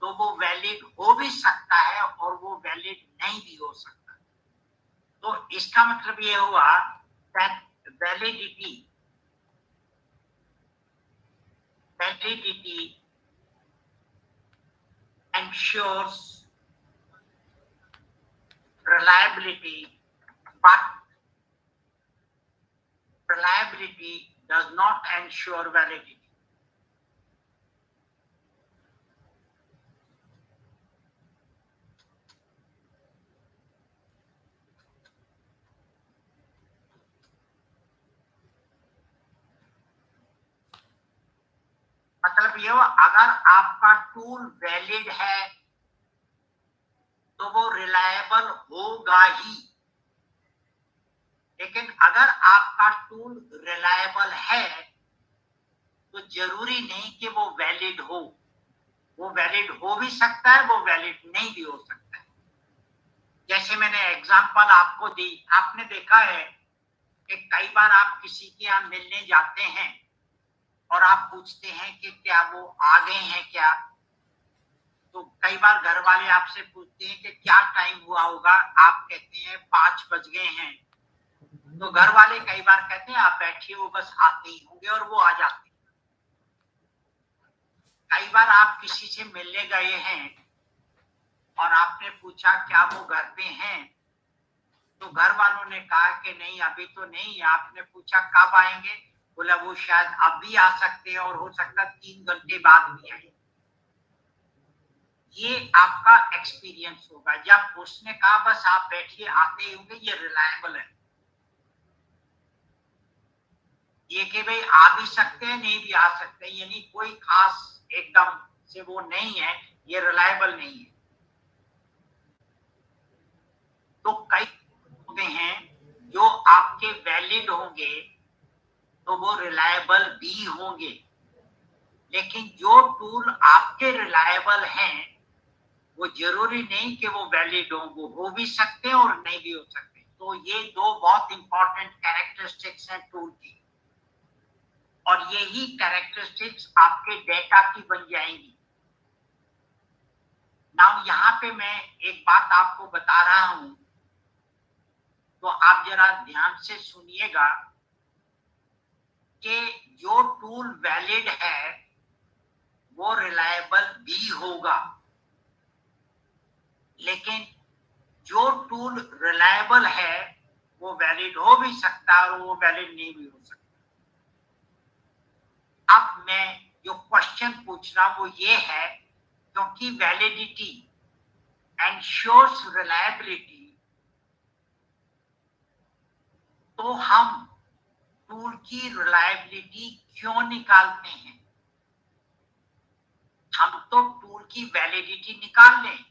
Speaker 3: तो वो वैलिड हो भी सकता है और वो वैलिड नहीं भी हो सकता। तो इसका मतलब ये हुआ that validity ensures reliability, but reliability does not ensure validity. मतलब ये हो, अगर आपका टूल वैलिड है तो वो रिलायबल होगा ही, लेकिन अगर आपका टूल रिलायबल है तो जरूरी नहीं कि वो वैलिड हो। वो वैलिड हो भी सकता है, वो वैलिड नहीं भी हो सकता है। जैसे मैंने एग्जांपल आपको दी, आपने देखा है कि कई बार आप किसी के यहाँ मिलने जाते हैं और आप पूछते हैं कि क्या वो आ गए हैं क्या, तो कई बार घर वाले आपसे पूछते हैं कि क्या टाइम हुआ होगा, आप कहते हैं 5 बज गए हैं। तो घर वाले कई बार कहते हैं आप बैठिए, वो बस आते ही होंगे, और वो आ जाते हैं। कई बार आप किसी से मिलने गए हैं और आपने पूछा क्या वो घर पे हैं, तो घर वालों ने कहा कि नहीं अभी तो नहीं। आपने पूछा कब आएंगे, बोला वो शायद अभी आ सकते हैं और हो सकता 3 घंटे बाद भी आए। ये आपका एक्सपीरियंस होगा। जब उसने कहा बस आप बैठिए आते ही होंगे, ये रिलायबल है। ये कि भाई आ भी सकते हैं नहीं भी आ सकते हैं, यानी कोई खास एकदम से वो नहीं है, ये रिलायबल नहीं है। तो कई होते हैं जो आपके वैलिड होंगे तो वो रिलायबल भी होंगे, लेकिन जो टूल आपके रिलायबल हैं वो जरूरी नहीं कि वो वैलिड हो, वो हो भी सकते हैं और नहीं भी हो सकते। तो ये दो बहुत इंपॉर्टेंट कैरेक्टरिस्टिक्स हैं टूल की, और यही कैरेक्टरिस्टिक्स आपके डेटा की बन जाएंगी। नाउ यहाँ पे मैं एक बात आपको बता रहा हूं, तो आप जरा ध्यान से सुनिएगा कि जो टूल वैलिड है वो रिलायबल भी होगा, लेकिन जो टूल रिलायबल है वो वैलिड हो भी सकता है और वो वैलिड नहीं भी हो सकता। अब मैं जो क्वेश्चन पूछ रहा हूं वो ये है, क्योंकि वैलिडिटी ensures reliability, तो हम टूल की रिलायबिलिटी क्यों निकालते हैं? हम तो टूल की वैलिडिटी निकाल लें,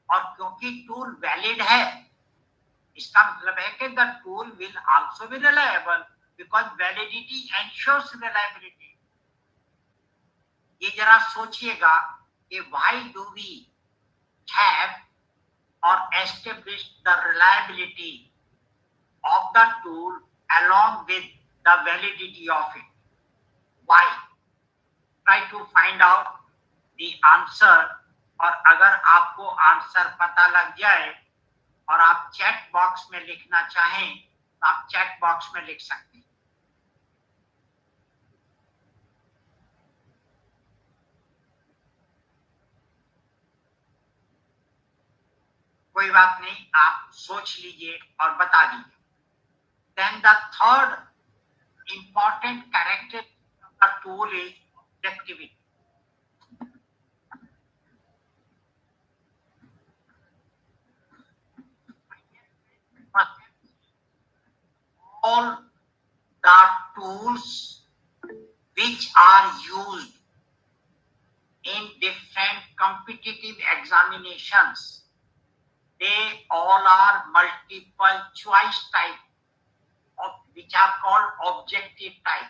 Speaker 3: और क्योंकि टूल वैलिड है, इसका मतलब है कि the tool will also be reliable because validity ensures reliability. ये जरा सोचिएगा कि व्हाई डू वी हैव और establish the reliability of the tool along with the validity of it. Why? Try to find out the answer, और अगर आपको answer पता लग जाए और आप चैट बॉक्स में लिखना चाहें तो आप चैट बॉक्स में लिख सकते हैं। कोई बात नहीं, आप सोच लीजिए और बता दीजिए। Then the third important characteristic of the tool is objectivity. All the tools which are used in different competitive examinations, they all are multiple choice type, of which are called objective type,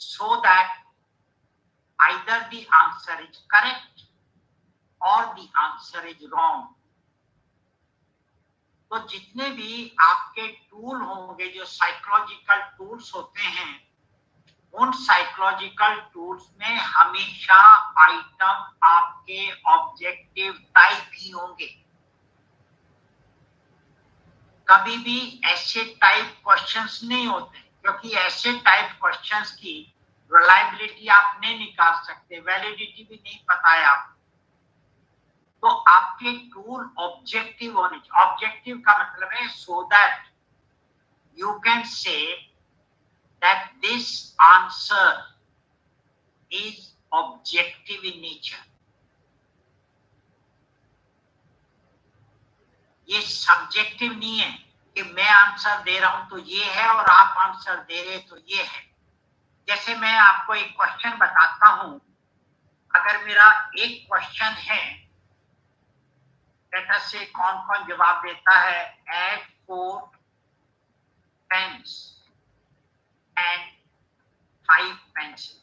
Speaker 3: so that either the answer is correct or the answer is wrong. तो जितने भी आपके tool होंगे, जो psychological tools होते हैं, उन psychological tools में हमेशा आइटम आपके ऑब्जेक्टिव टाइप ही होंगे। कभी भी ऐसे टाइप क्वेश्चंस नहीं होते, क्योंकि ऐसे टाइप क्वेश्चंस की रिलायबिलिटी आप नहीं निकाल सकते, वैलिडिटी भी नहीं पता है आपको। तो आपके टूल ऑब्जेक्टिव होने चाहिए। ऑब्जेक्टिव का मतलब है so that you can say that this answer is objective in nature. ये सब्जेक्टिव नहीं है कि मैं आंसर दे रहा हूं तो ये है और आप आंसर दे रहे तो ये है। जैसे मैं आपको एक क्वेश्चन बताता हूं, अगर मेरा एक क्वेश्चन है, लेट अस से कौन कौन जवाब देता है, एड 4 पेन्स एंड 5 पेंसिल।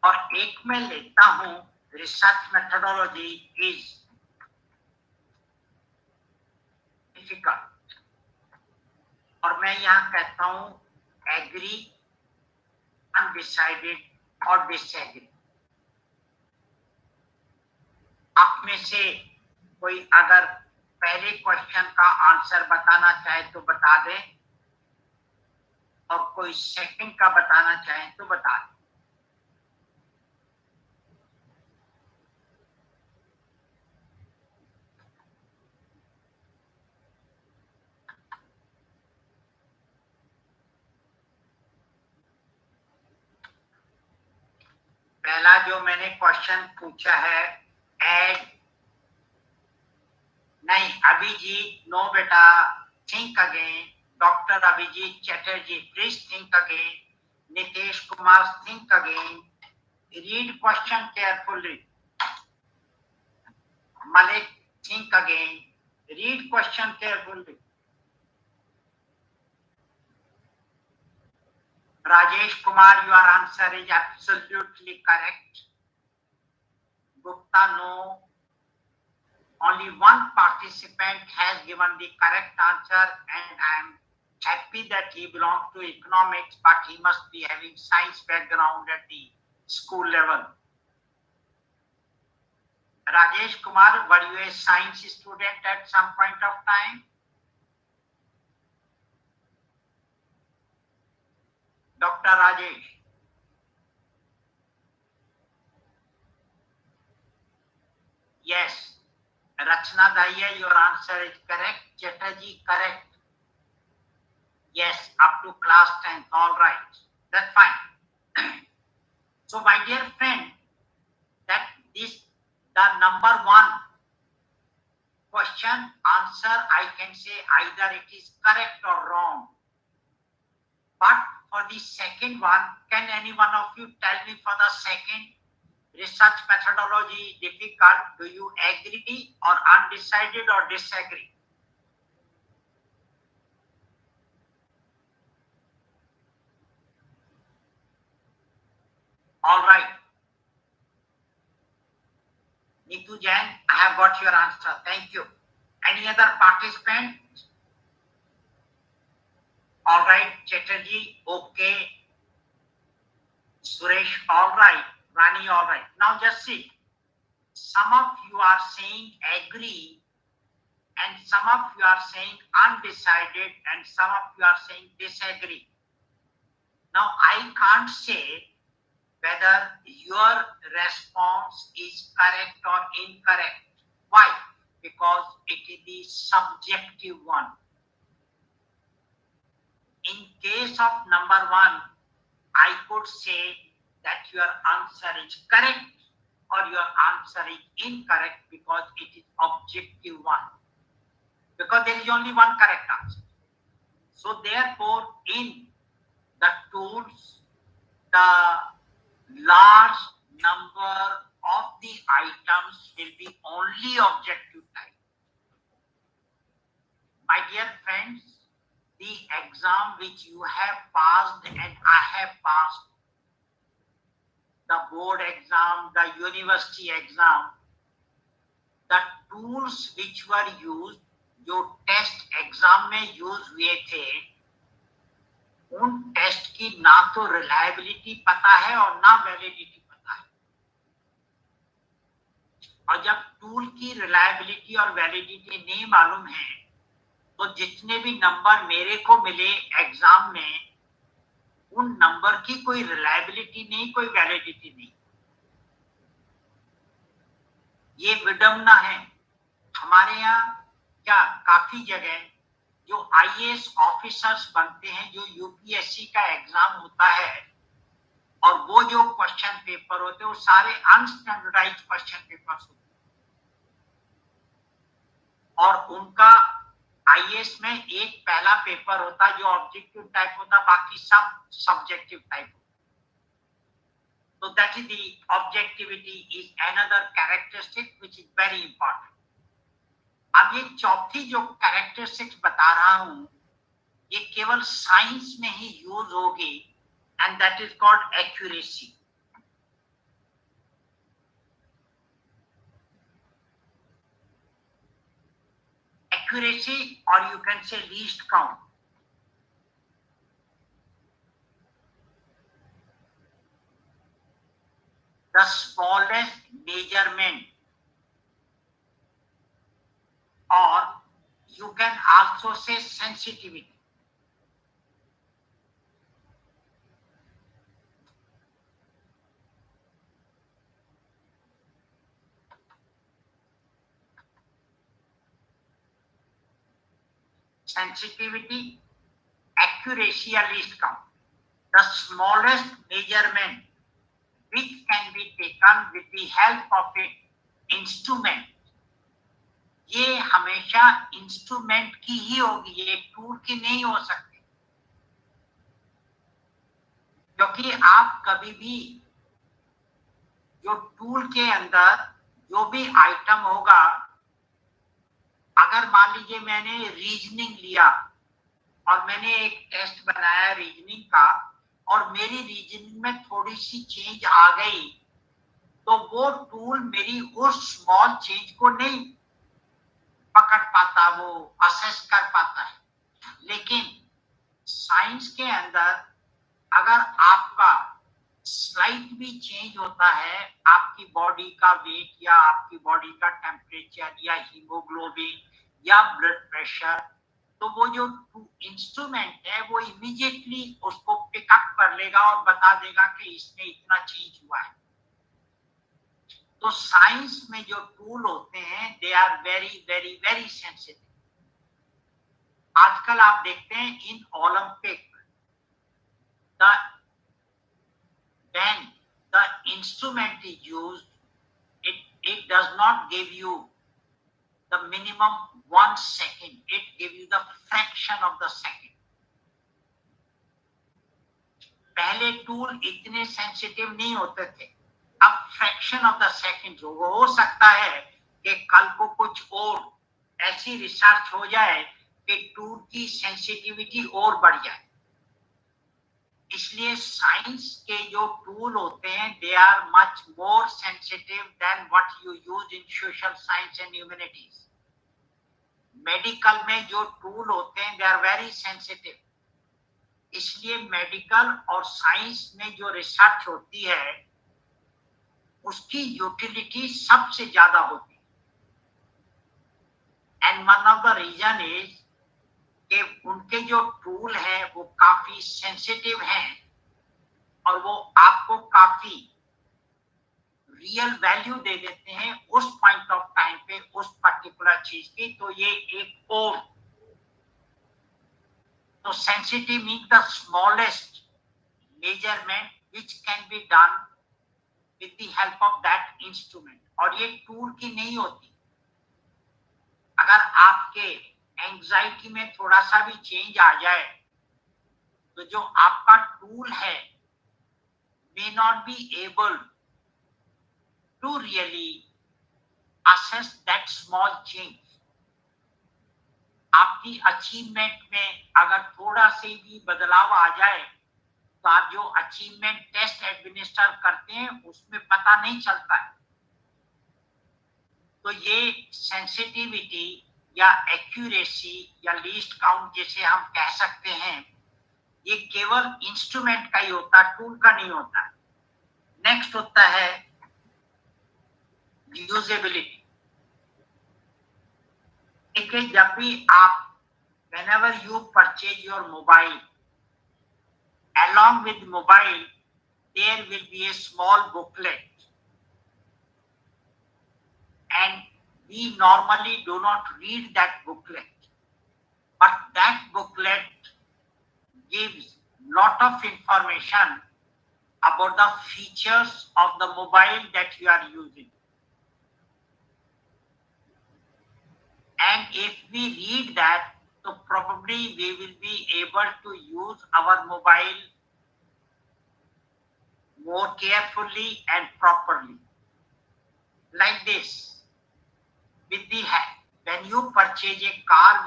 Speaker 3: और एक मैं लेता हूं रिसर्च मेथोडोलॉजी इज डिफिकल्ट, और मैं यहां कहता हूं एग्री, अनडिसाइडेड और डिसएग्री। आप में से कोई अगर पहले क्वेश्चन का आंसर बताना चाहे तो बता दे, और कोई सेकंड का बताना चाहे तो बता दे। पहला जो मैंने क्वेश्चन पूछा है, एड, नहीं अभिजीत, नो बेटा, think again. Doctor Abhijit Chatterjee, please think again. Nitesh Kumar, think again, read question carefully. Malik, think again, read question carefully. Rajesh Kumar, your answer is absolutely correct. Gupta, no. Only one participant has given the correct answer, and I am happy that he belongs to economics, but he must be having science background at the school level. Rajesh Kumar, were you a science student at some point of time? Dr. Rajesh. Yes. Rachna Daya, your answer is correct. Chatterjee, correct. Yes, up to class 10th. All right. That's fine. So my dear friend, that this the number one question answer, I can say either it is correct or wrong. But for the second one, can any one of you tell me for the second research methodology difficult? Do you agree or undecided or disagree? All right. Nitu Jain, I have got your answer. Thank you. Any other participant? All right. Chatterjee, okay. Suresh, all right. Rani, all right. Now just see. Some of you are saying agree, and some of you are saying undecided, and some of you are saying disagree. Now I can't say whether your response is correct or incorrect. Why? Because it is the subjective one. In case of number one, I could say that your answer is correct or your answer is incorrect because it is objective one. Because there is only one correct answer. So therefore, in the tools, the large number of the items will be only objective type. My dear friends, the exam which you have passed and I have passed, the board exam, the university exam, the tools which were used, जो test exam में use हुए थे, उन test की ना तो reliability पता है और ना वैलिडिटी पता है। और जब टूल की रिलायबिलिटी और वैलिडिटी नहीं मालूम है, तो जितने भी नंबर मेरे को मिले एग्जाम में, उन नंबर की कोई रिलायबिलिटी नहीं, कोई वैलिडिटी नहीं। ये विडंबना है। हमारे यहाँ क्या काफी जगह जो आईएएस ऑफिसर्स बनते हैं, जो यूपीएससी का एग्जाम होता है, और वो जो क्वेश्चन पेपर होते हैं वो सारे अनस्टैंडर्डाइज्ड क्वेश्चन पेपर्स होते हैं, और उनका आईएएस में एक पहला पेपर होता है जो ऑब्जेक्टिव टाइप होता है, बाकी सब subjective type. So that is the objectivity is another characteristic which is very important. अब ये चौथी जो कैरेक्टरिस्टिक्स बता रहा हूं, ये केवल साइंस में ही यूज होगी, and that is called accuracy. Accuracy और you can say least count. The smallest measurement, or you can also say sensitivity. Sensitivity, accuracy or least count. The smallest measurement which can be taken with the help of an instrument, ये हमेशा instrument की ही होगी, ये tool की नहीं हो सकती। क्योंकि आप कभी भी जो टूल के अंदर जो भी आइटम होगा, अगर मान लीजिए मैंने रीजनिंग लिया और मैंने एक टेस्ट बनाया रीजनिंग का, और मेरी रीजनिंग में थोड़ी सी चेंज आ गई, तो वो टूल मेरी उस स्मॉल चेंज को नहीं पकड़ पाता, वो असेस कर पाता है। लेकिन साइंस के अंदर अगर आपका स्लाइट भी चेंज होता है, आपकी बॉडी का वेट या आपकी बॉडी का टेम्परेचर या हीमोग्लोबिन या ब्लड प्रेशर, तो वो जो इंस्ट्रूमेंट है वो इमीडिएटली उसको पिकअप कर लेगा और बता देगा कि इसमें इतना चेंज हुआ है। तो साइंस में जो टूल होते हैं, they are very very very sensitive. आजकल आप देखते हैं इन Olympic the ban the instrument is used, it does not give you the minimum 1 second, it gives you the fraction of the second. पहले टूल इतने sensitive नहीं होते थे, अब फ्रैक्शन ऑफ द सेकंड हो सकता है कि कल को कुछ और ऐसी रिसर्च हो जाए कि टूल की सेंसिटिविटी और बढ़ जाए। इसलिए साइंस के जो टूल होते हैं they are much more sensitive than what you use in social science and humanities. Medical में जो टूल होते हैं दे आर वेरी सेंसिटिव, इसलिए मेडिकल और साइंस में जो रिसर्च होती है उसकी यूटिलिटी सबसे ज्यादा होती है। And one of the reason is कि उनके जो टूल है वो काफी सेंसिटिव हैं और वो आपको काफी रियल वैल्यू दे देते हैं उस पॉइंट ऑफ टाइम पे उस पर्टिकुलर चीज की। तो ये एक और, तो sensitive means the smallest measurement which can be done with the help of that instrument, और ये टूल की नहीं होती। अगर आपके एंजाइटी में थोड़ा सा भी चेंज आ जाए तो जो आपका टूल है may not be able to really assess that small change। आपकी अचीवमेंट में अगर थोड़ा से भी बदलाव आ जाए तो आप जो अचीवमेंट टेस्ट एडमिनिस्टर करते हैं उसमें पता नहीं चलता है। तो ये सेंसिटिविटी या एक्यूरेसी या लीस्ट काउंट जिसे हम कह सकते हैं, ये केवल इंस्ट्रूमेंट का ही होता है, टूल का नहीं होता। नेक्स्ट होता है यूजेबिलिटी। जब भी आप whenever you purchase your mobile, along with mobile there will be a small booklet, and we normally do not read that booklet, but that booklet gives lot of information about the features of the mobile that you are using. And if we read that, so probably we will be able to use our mobile more carefully and properly. Like this, with the when you purchase a car,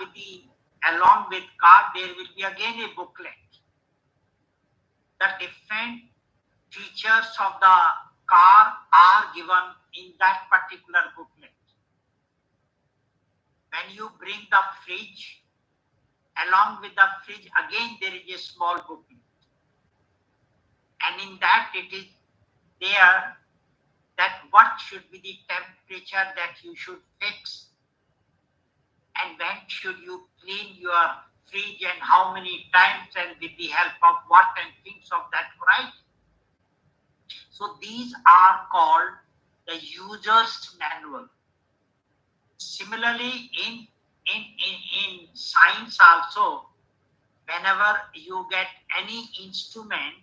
Speaker 3: along with car there will be again a booklet. The different features of the car are given in that particular booklet. When you bring the fridge, along with the fridge again there is a small booklet, and in that it is there that what should be the temperature that you should fix, and when should you clean your fridge and how many times and with the help of what and things of that variety. So these are called the user's manual. Similarly, in science also, whenever you get any instrument,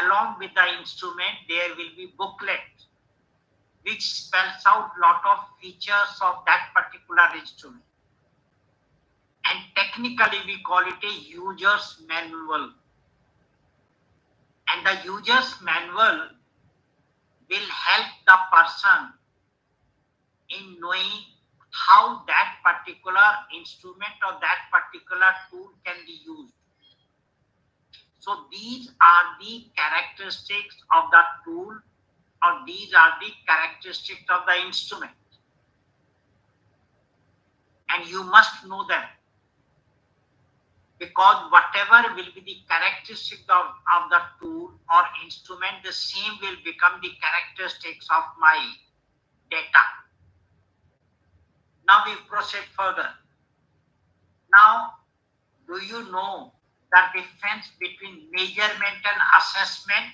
Speaker 3: along with the instrument there will be booklet which spells out lot of features of that particular instrument, and technically we call it a user's manual. And the user's manual will help the person in knowing how that particular instrument or that particular tool can be used. So these are the characteristics of the tool, or these are the characteristics of the instrument, and you must know them, because whatever will be the characteristics of the tool or instrument, the same will become the characteristics of my data. Now we proceed further. Now, do you know the difference between measurement and assessment?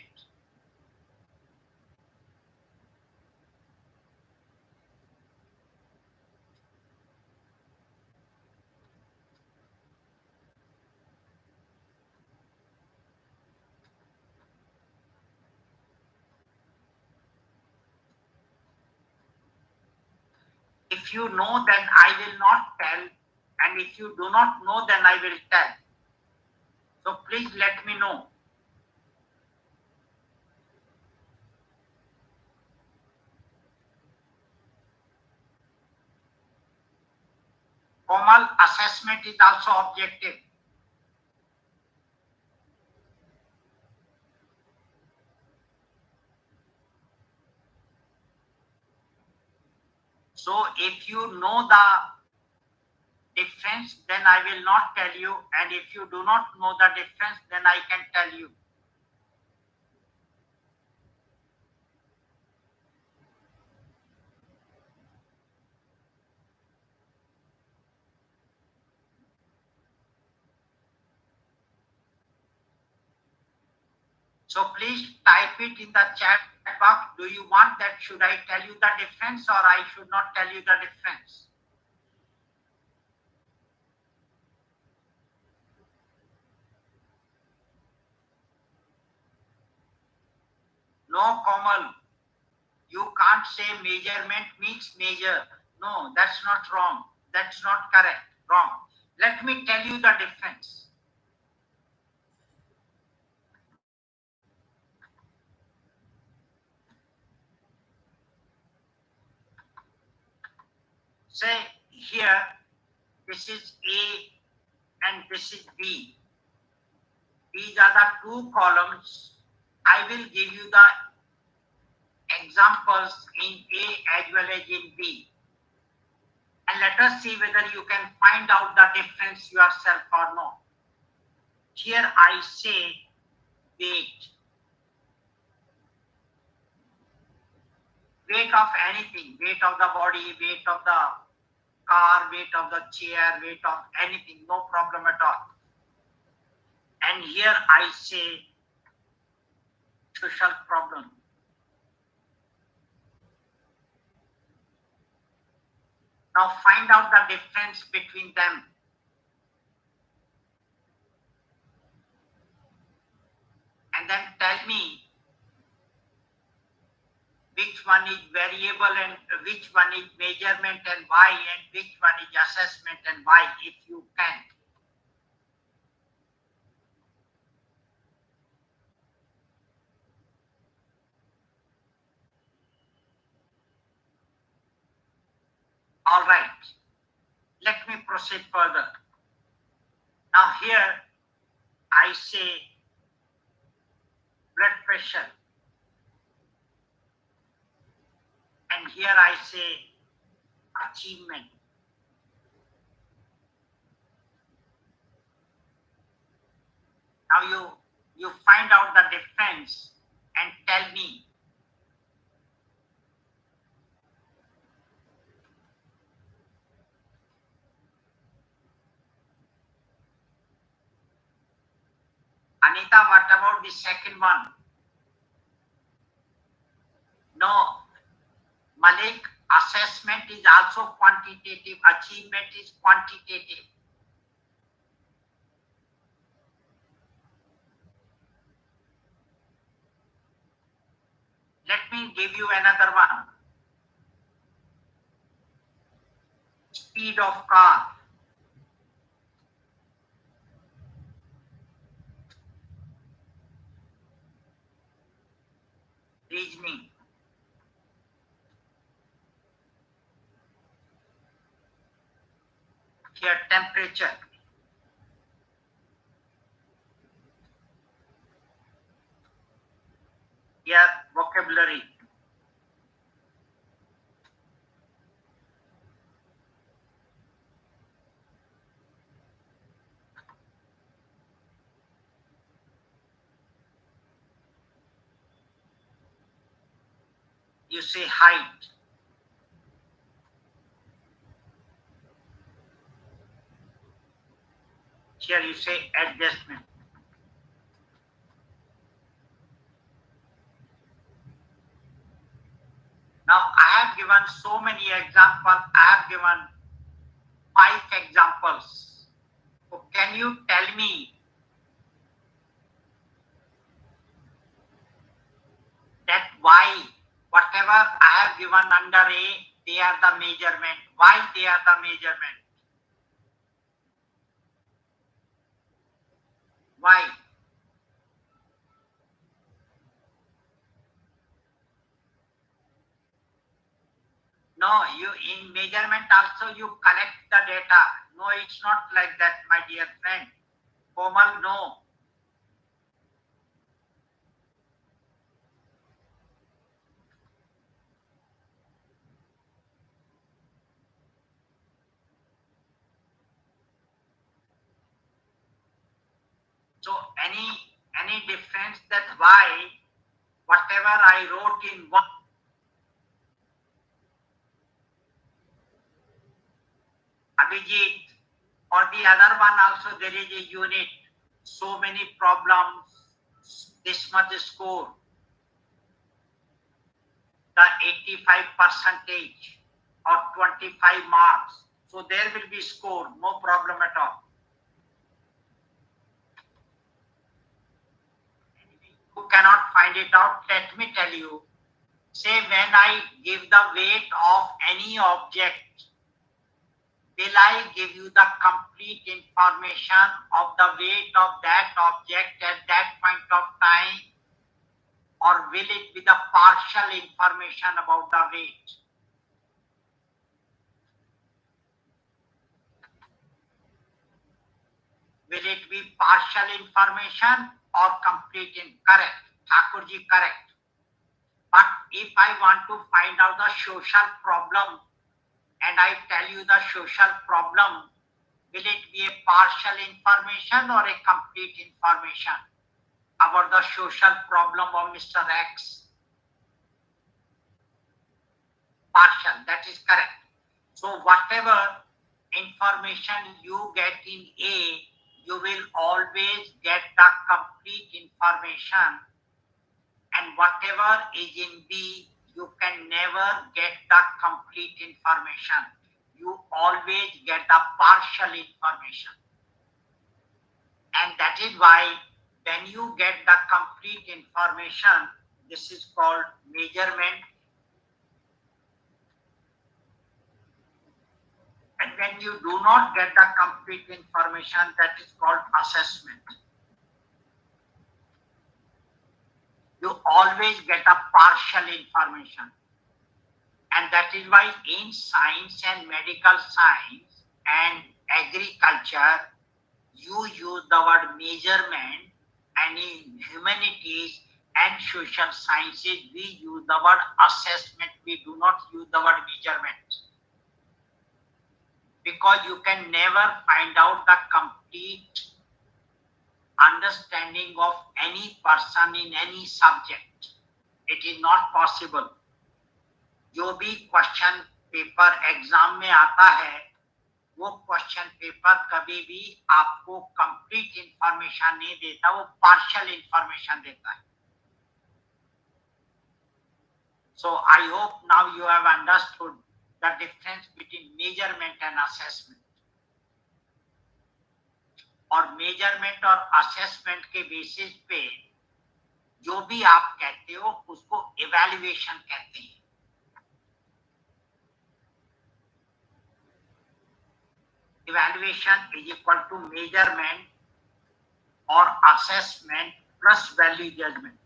Speaker 3: If you know, then I will not tell, and if you do not know, then I will tell. So please let me know. Formal assessment is also objective. So if you know the difference, then I will not tell you, and if you do not know the difference, then I can tell you. So please type it in the chat box. Do you want that? Should I tell you the difference, or I should not tell you the difference? No, Komal. You can't say measurement means measure. No, that's not wrong. That's not correct. Wrong. Let me tell you the difference. Say here, this is A and this is B. These are the two columns. I will give you the examples in A as well as in B. And let us see whether you can find out the difference yourself or not. Here I say weight. Weight of anything, weight of the body, weight of the car, weight of the chair, weight of anything, no problem at all. And here I say social problem. Now find out the difference between them. And then tell me which one is variable and which one is measurement and why, and which one is assessment and why, if you can. All right, let me proceed further. Now here I say blood pressure, and here I say achievement. Now you find out the difference and tell me. Anita, what about the second one? No, Malik, assessment is also quantitative, achievement is quantitative. Let me give you another one. Speed of car. Reasoning. Here temperature. Here vocabulary. You say height. Here you say adjustment. Now I have given so many examples. I have given 5 examples. So can you tell me that why whatever I have given under A, they are the measurement. Why they are the measurement? Why? No, you in measurement also you collect the data. No, it's not like that, my dear friend. Komal, no. So any difference that why whatever I wrote in one Abhijit, or the other one also there is a unit, so many problems, this much score, the 85 percentage or 25 marks. So there will be score, no problem at all. You cannot find it out, let me tell you. Say when I give the weight of any object, will I give you the complete information of the weight of that object at that point of time, or will it be the partial information about the weight? Will it be partial information or complete correct? Thakurji, correct. But if I want to find out the social problem and I tell you the social problem, will it be a partial information or a complete information about the social problem of Mr. X? Partial, that is correct. So whatever information you get in A, you will always get the complete information, and whatever is in B, you can never get the complete information. You always get the partial information. And that is why when you get the complete information, this is called measurement. And when you do not get the complete information, that is called assessment. You always get a partial information. And that is why in science and medical science and agriculture, you use the word measurement, and in humanities and social sciences, we use the word assessment. We do not use the word measurement. Because you can never find out the complete understanding of any person in any subject. It is not possible. जो भी question paper exam में आता है, वो question paper कभी भी आपको complete information नहीं देता, वो पार्शियल इंफॉर्मेशन देता है. So I hope now you have understood the difference between measurement and assessment. और मेजरमेंट और असेसमेंट के बेसिस पे जो भी आप कहते हो उसको इवैल्यूएशन कहते हैं. Evaluation is equal to measurement or assessment plus value judgment.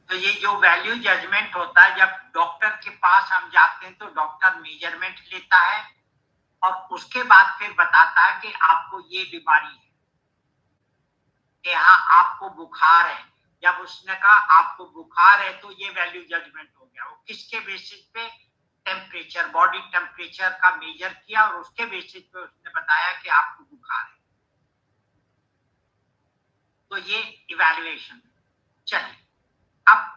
Speaker 3: तो ये जो वैल्यू जजमेंट होता है, जब डॉक्टर के पास हम जाते हैं तो डॉक्टर मेजरमेंट लेता है और उसके बाद फिर बताता है कि आपको ये बीमारी है, कि हाँ आपको बुखार है. जब उसने कहा आपको बुखार है तो ये वैल्यू जजमेंट हो गया. वो किसके बेसिस पे? टेम्परेचर, बॉडी टेम्परेचर का मेजर किया और उसके बेसिस पे उसने बताया कि आपको बुखार है. तो ये इवैल्यूएशन. चलिए, अब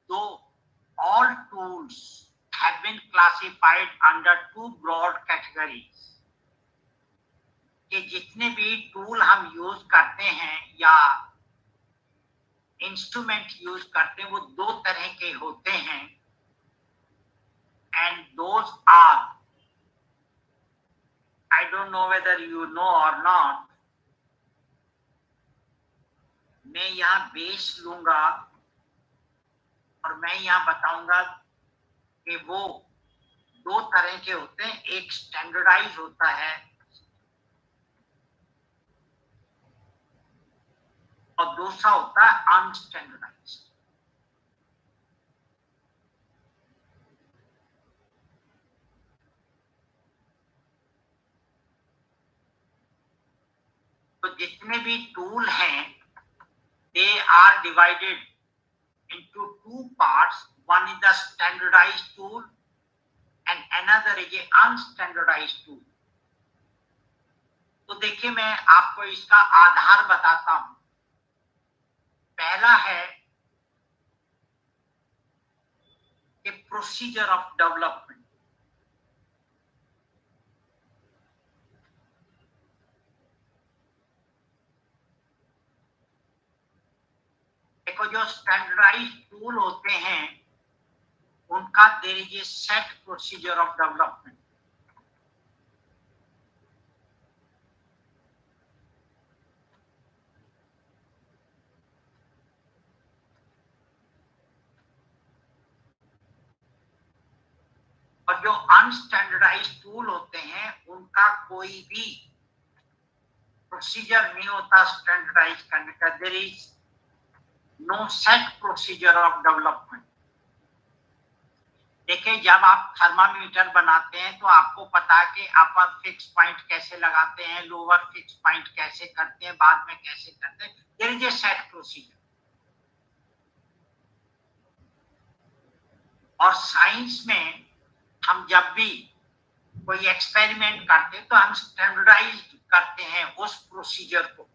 Speaker 3: all tools have been classified under two broad categories. कि जितने भी टूल हम यूज करते हैं या इंस्ट्रूमेंट यूज करते हैं वो दो तरह के होते हैं, and those are, I don't know whether you know or not. मैं यहाँ बेस लूंगा और मैं यहाँ बताऊंगा कि वो दो तरह के होते हैं, एक स्टैंडर्डाइज होता है और दूसरा होता है अनस्टैंडर्डाइज। तो जितने भी टूल हैं, they are divided into two parts. One is the standardized tool and another is a unstandardized tool. तो देखिए मैं आपको इसका आधार बताता हूं। पहला है कि प्रोसीजर ऑफ डेवलपमेंट। देखो जो स्टैंडर्डाइज टूल होते हैं उनका there is a set procedure of development. और जो अनस्टैंडर्डाइज टूल होते हैं उनका कोई भी प्रोसीजर नहीं होता स्टैंडर्डाइज करने का। There is no set procedure of development. देखिए जब आप थर्मामीटर बनाते हैं तो आपको पता है कि अपर फिक्स पॉइंट कैसे लगाते हैं, लोअर फिक्स पॉइंट कैसे करते हैं, बाद में कैसे करते हैं। There is a set procedure. और साइंस में हम जब भी कोई एक्सपेरिमेंट करते हैं तो हम स्टैंडर्डाइज करते हैं उस प्रोसीजर को,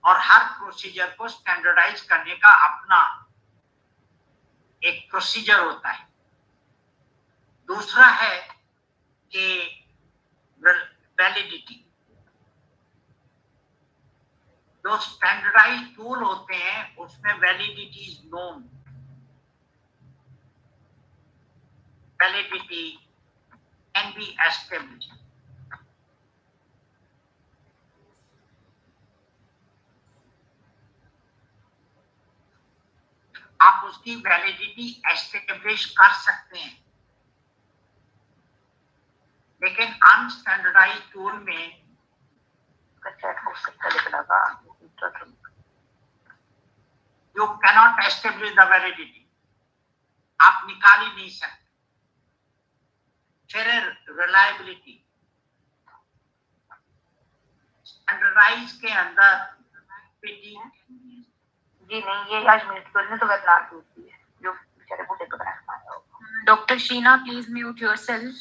Speaker 3: और हर प्रोसीजर को स्टैंडर्डाइज करने का अपना एक प्रोसीजर होता है। दूसरा है कि वैलिडिटी। जो स्टैंडर्डाइज टूल होते हैं उसमें validity is known. Validity can be established. आप उसकी वैलिडिटी एस्टेब्लिश कर सकते हैं, लेकिन अनस्टैंडर्डाइज टूल में you cannot establish the validity. आप निकाल ही नहीं सकते। फिर रिलायबिलिटी। स्टैंडर्डाइज के अंदर
Speaker 6: जी नहीं, ये आज म्यूचुअल में तो वेबिनार की होती है जो बेचारे बूढ़े को बनाना है।
Speaker 5: Dr. Sheena, please mute yourself.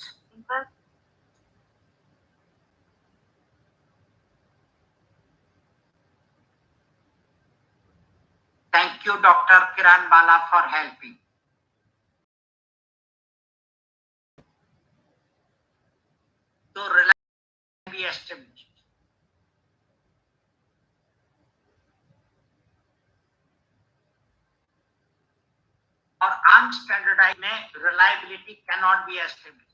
Speaker 3: Thank you, Dr. Kiran Bala, for helping. तो reliability be established. और unstandardized में reliability cannot be established.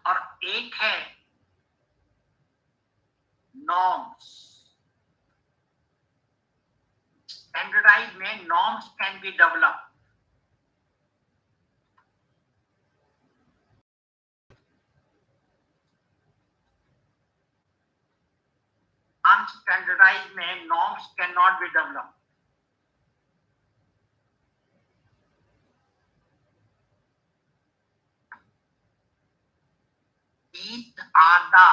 Speaker 3: और एक है norms. Standardized में norms can be developed. Unstandardized में norms cannot be developed. These are the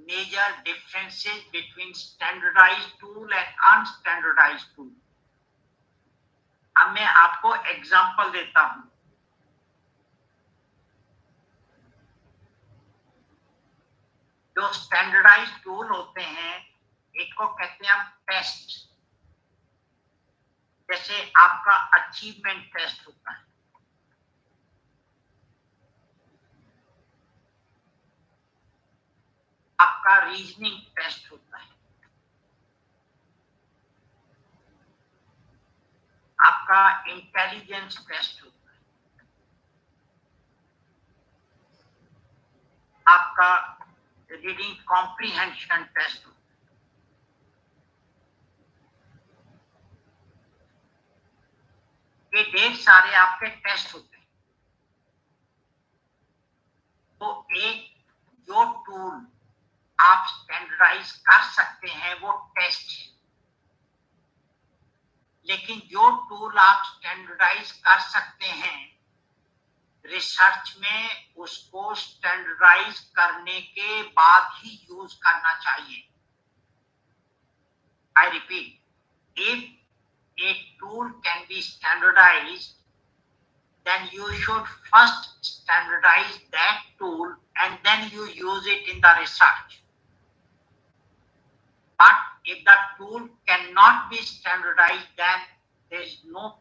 Speaker 3: major differences between standardized tool and unstandardized tool. अब मैं आपको एग्जांपल देता हूं। जो स्टैंडर्डाइज्ड टूल होते हैं एक को कहते हैं हम टेस्ट, जैसे आपका अचीवमेंट टेस्ट होता है, आपका रीजनिंग टेस्ट होता है, आपका इंटेलिजेंस टेस्ट होता है, आपका रीडिंग कॉम्प्रिहेंशन टेस्ट होता है। ये ढेर सारे आपके टेस्ट होते हैं। तो एक जो टूल आप स्टैंडर्डाइज कर सकते हैं वो टेस्ट है, लेकिन जो टूल आप स्टैंडर्डाइज कर सकते हैं रिसर्च में उसको स्टैंडर्डाइज करने के बाद ही यूज करना चाहिए। I repeat, if a tool can be standardized, then you should first standardize that tool and then you use it in the research. But if the tool cannot be standardized, then there is no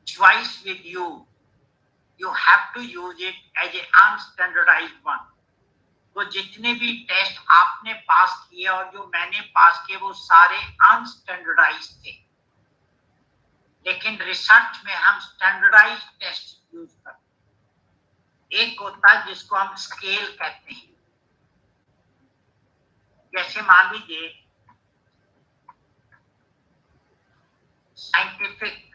Speaker 3: choice with you. You have to use it as an unstandardized one. तो जितने भी test आपने पास किए और जो मैंने पास किए वो सारे अनस्टैंडर्डाइज्ड थे, लेकिन रिसर्च में हम स्टैंडर्डाइज्ड टेस्ट यूज करते हैं। एक होता है जिसको हम स्केल कहते हैं, जैसे मान लीजिए साइंटिफिक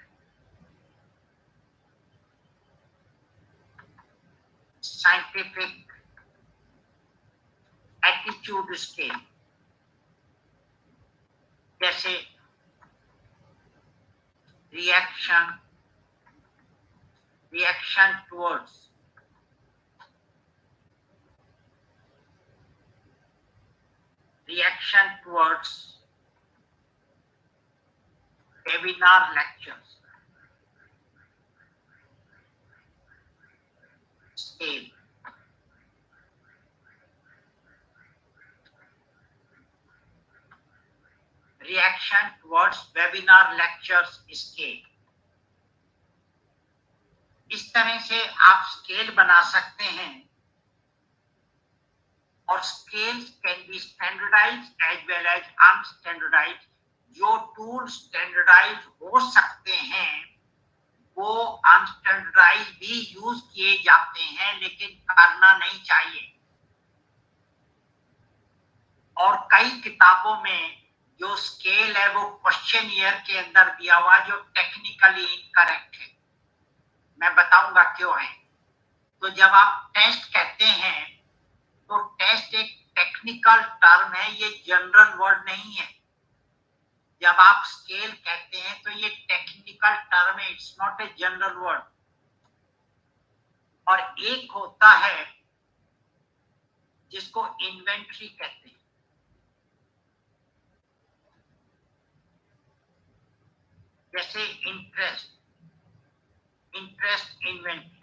Speaker 3: एटीट्यूड स्केल, जैसे reaction towards webinar lectures scale, reaction towards webinar lectures scale। इस तरह से आप स्केल बना सकते हैं और scales can be standardized as well as unstandardized. जो टूल स्टैंडर्डाइज हो सकते हैं वो अनस्टैंडर्डाइज भी यूज किए जाते हैं, लेकिन करना नहीं चाहिए। और कई किताबों में जो स्केल है वो क्वेश्चन ईयर के अंदर दिया हुआ जो टेक्निकली इनकरेक्ट है। मैं बताऊंगा क्यों है। तो जब आप टेस्ट कहते हैं तो टेस्ट एक टेक्निकल टर्म है, ये जनरल वर्ड नहीं है। जब आप स्केल कहते हैं तो ये टेक्निकल टर्म है, it's not a general word. और एक होता है जिसको इन्वेंट्री कहते हैं, जैसे इंटरेस्ट इन्वेंट्री।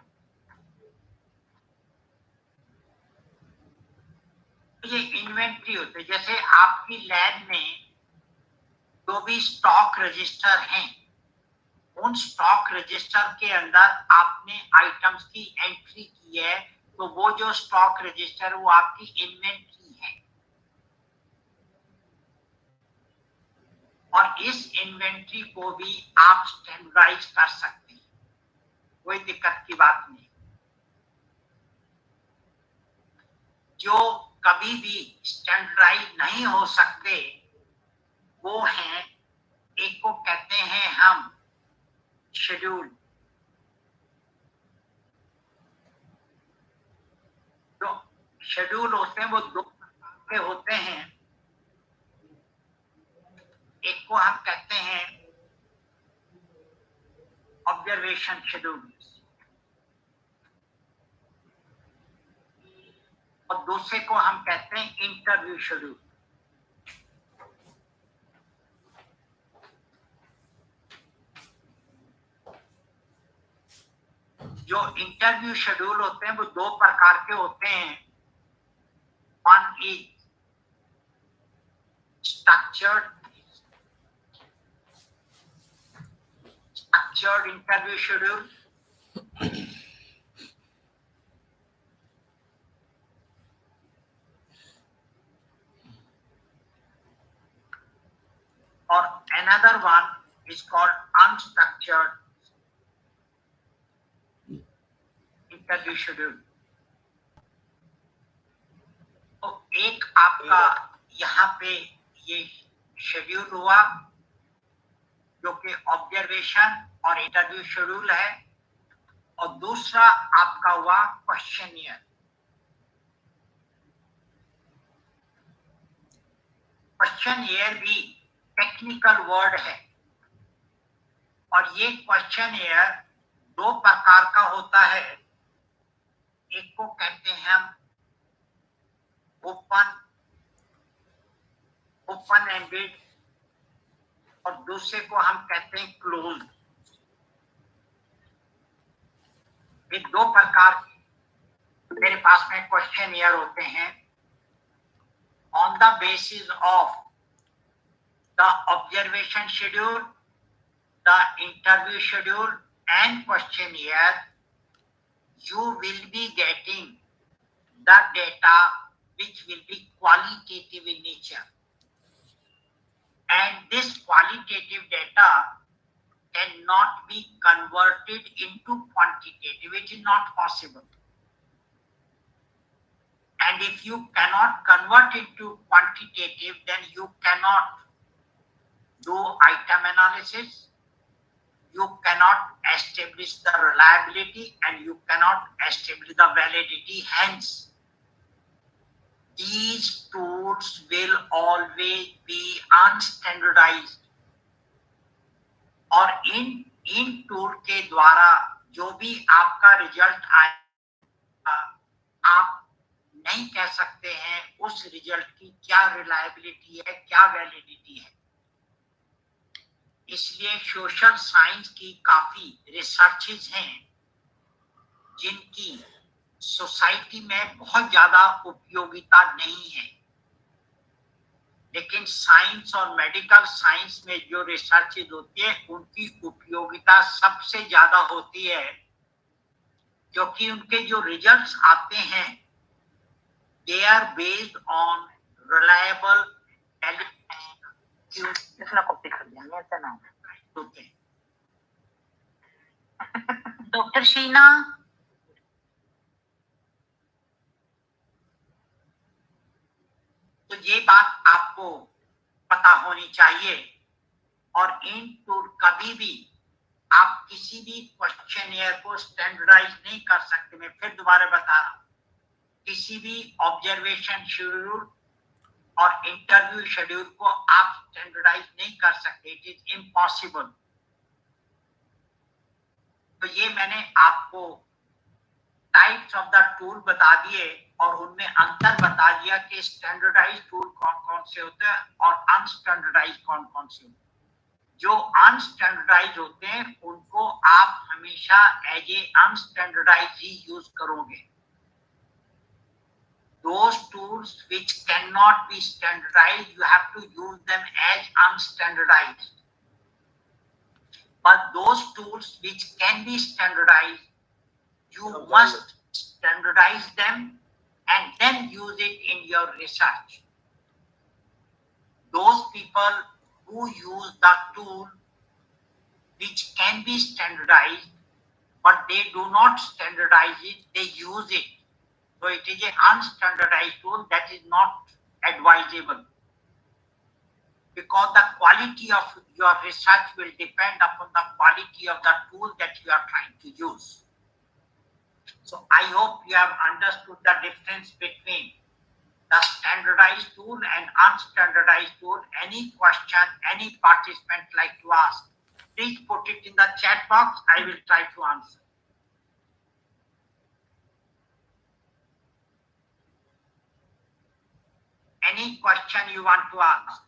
Speaker 3: ये इन्वेंट्री होते हैं, जैसे आपकी लैब में जो भी स्टॉक रजिस्टर हैं, उन स्टॉक रजिस्टर के अंदर आपने आइटम्स की एंट्री की है, तो वो जो स्टॉक रजिस्टर वो आपकी इन्वेंट्री है। और इस इन्वेंट्री को भी आप स्टैंडर्डाइज कर सकते हैं, कोई दिक्कत की बात नहीं। जो कभी भी स्टैंडर्डाइज नहीं हो सकते वो है, एक को कहते हैं हम शेड्यूल। जो शेड्यूल होते हैं वो दो प्रकार के होते हैं। एक को हम कहते हैं ऑब्जर्वेशन शेड्यूल और दूसरे को हम कहते हैं इंटरव्यू शेड्यूल। जो इंटरव्यू शेड्यूल होते हैं वो दो प्रकार के होते हैं। One is structured interview schedule, or another one is called unstructured interview schedule. तो एक आपका यहाँ पे ये शेड्यूल हुआ जो कि ऑब्जर्वेशन और इंटरव्यू शेड्यूल है, और दूसरा आपका हुआ क्वेश्चनियर। क्वेश्चनियर भी टेक्निकल वर्ड है, और ये क्वेश्चनियर दो प्रकार का होता है। एक को कहते हैं हम ओपन एंडेड, और दूसरे को हम कहते हैं क्लोज। ये दो प्रकार मेरे पास में क्वेश्चनियर होते हैं। On the basis of the observation schedule, the interview schedule and questionnaire, you will be getting the data which will be qualitative in nature, and this qualitative data cannot be converted into quantitative. It is not possible, and if you cannot convert it to quantitative, then you cannot do item analysis, you cannot establish the reliability, and you cannot establish the validity. Hence, these tools will always be unstandardized, और इन tool के द्वारा जो भी आपका result आएगा, आप नहीं कह सकते हैं उस रिजल्ट की क्या रिलायबिलिटी है, क्या वैलिडिटी है। इसलिए सोशल साइंस की काफी रिसर्चेज हैं जिनकी सोसाइटी में बहुत ज्यादा उपयोगिता नहीं है, लेकिन साइंस और मेडिकल साइंस में जो रिसर्चेज होती है उनकी उपयोगिता सबसे ज्यादा होती है, क्योंकि उनके जो रिजल्ट्स आते हैं they are based on reliable
Speaker 6: Es una copia de esta no.
Speaker 5: Doctor Sheena,
Speaker 3: तो ये बात आपको पता होनी चाहिए। और इन टूल कभी भी आप किसी भी क्वेश्चनियर को स्टैंडर्डाइज नहीं कर सकते। मैं फिर दोबारा बता रहा हूं, किसी भी ऑब्जर्वेशन शेड्यूल और इंटरव्यू शेड्यूल को आप स्टैंडर्डाइज नहीं कर सकते। It is impossible. तो ये मैंने आपको टाइप्स ऑफ द टूल बता दिए और उनमें अंतर बता दिया कि स्टैंडर्डाइज टूल कौन कौन से होते हैं और अनस्टैंडर्डाइज कौन कौन से होते हैं। जो अनस्टैंडर्डाइज होते हैं उनको आप हमेशा एज ए अनस्टैंडर्डाइज ही यूज करोगे। Those tools which cannot be standardized, you have to use them as unstandardized. But those tools which can be standardized, you must standardize them and then use it in your research. Those people who use the tool which can be standardized, but they do not standardize it, they use it. So it is an unstandardized tool that is not advisable, because the quality of your research will depend upon the quality of the tool that you are trying to use. So I hope you have understood the difference between the standardized tool and unstandardized tool. Any question, any participant like to ask, please put it in the chat box. I will try to answer. Any question you want to ask?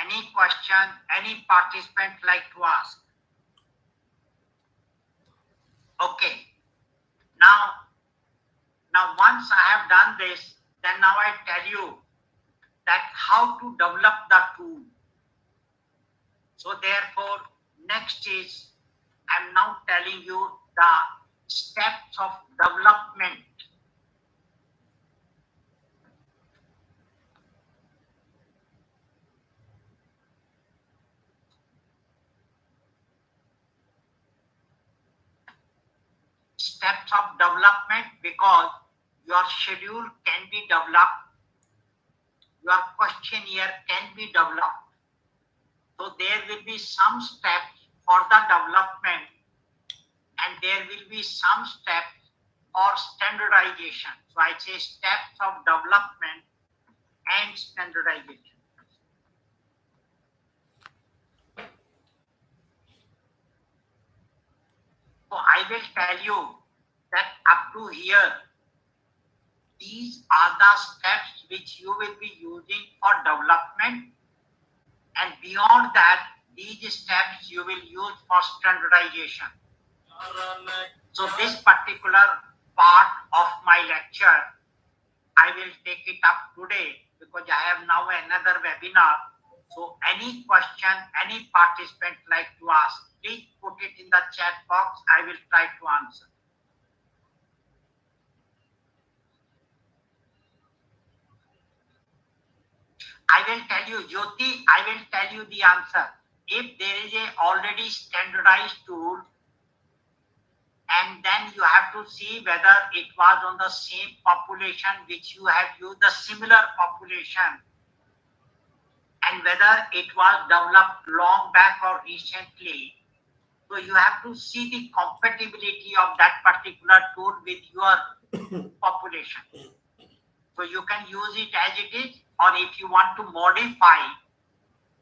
Speaker 3: Any question, any participant like to ask? Okay. Now once I have done this, then now I tell you that how to develop the tool. So therefore, next is I'm now telling you the steps of development. Steps of development, because your schedule can be developed, your questionnaire can be developed. So there will be some steps for the development, and there will be some steps for standardization. So I say steps of development and standardization. So I will tell you that up to here, these are the steps which you will be using for development, and beyond that, these steps you will use for standardization. So this particular part of my lecture, I will take it up today because I have now another webinar. So any question, any participant like to ask, please put it in the chat box. I will try to answer. I will tell you, Jyoti, I will tell you the answer. If there is a already standardized tool, and then you have to see whether it was on the same population which you have used, the similar population, and whether it was developed long back or recently. So you have to see the compatibility of that particular tool with your population. So you can use it as it is, or if you want to modify,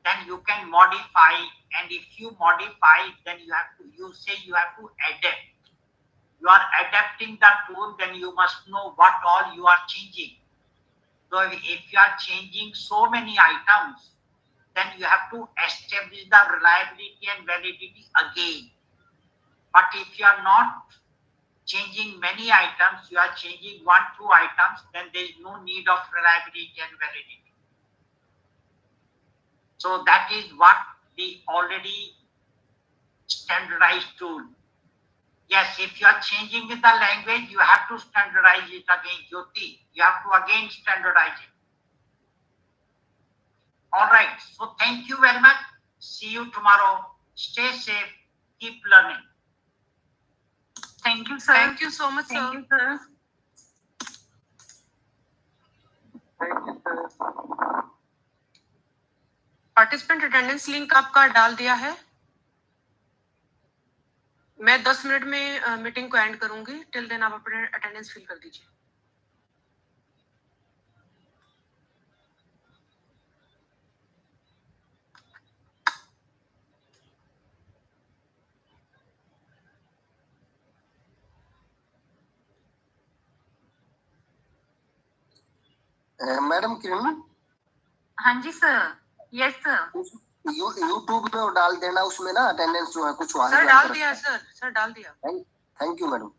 Speaker 3: then you can modify. And if you modify, then you have to, you say you have to adapt. You are adapting the tool, then you must know what all you are changing. So if you are changing so many items, then you have to establish the reliability and validity again. But if you are not changing many items, you are changing 1-2 items, then there is no need of reliability and validity. So that is what the already standardized tool. Yes, if you are changing with the language, you have to standardize it again, Jyoti. You have to again standardize it. All right. So thank you very much. See you tomorrow. Stay safe. Keep learning.
Speaker 5: Thank you, sir.
Speaker 4: Thank you so much,
Speaker 5: Thank
Speaker 4: sir.
Speaker 5: you, sir.
Speaker 4: Participant attendance link आपका डाल दिया है. मैं 10 minute में meeting को and करूंगी. Till then आप अपने अटेंडेंस फिल कर दीजिए.
Speaker 7: मैडम किरण,
Speaker 5: हाँ जी सर. Yes sir.
Speaker 7: यूट्यूब में वो डाल देना, उसमें ना अटेंडेंस जो है कुछ
Speaker 4: सर डाल दिया सर. सर डाल दिया.
Speaker 7: Thank you madam.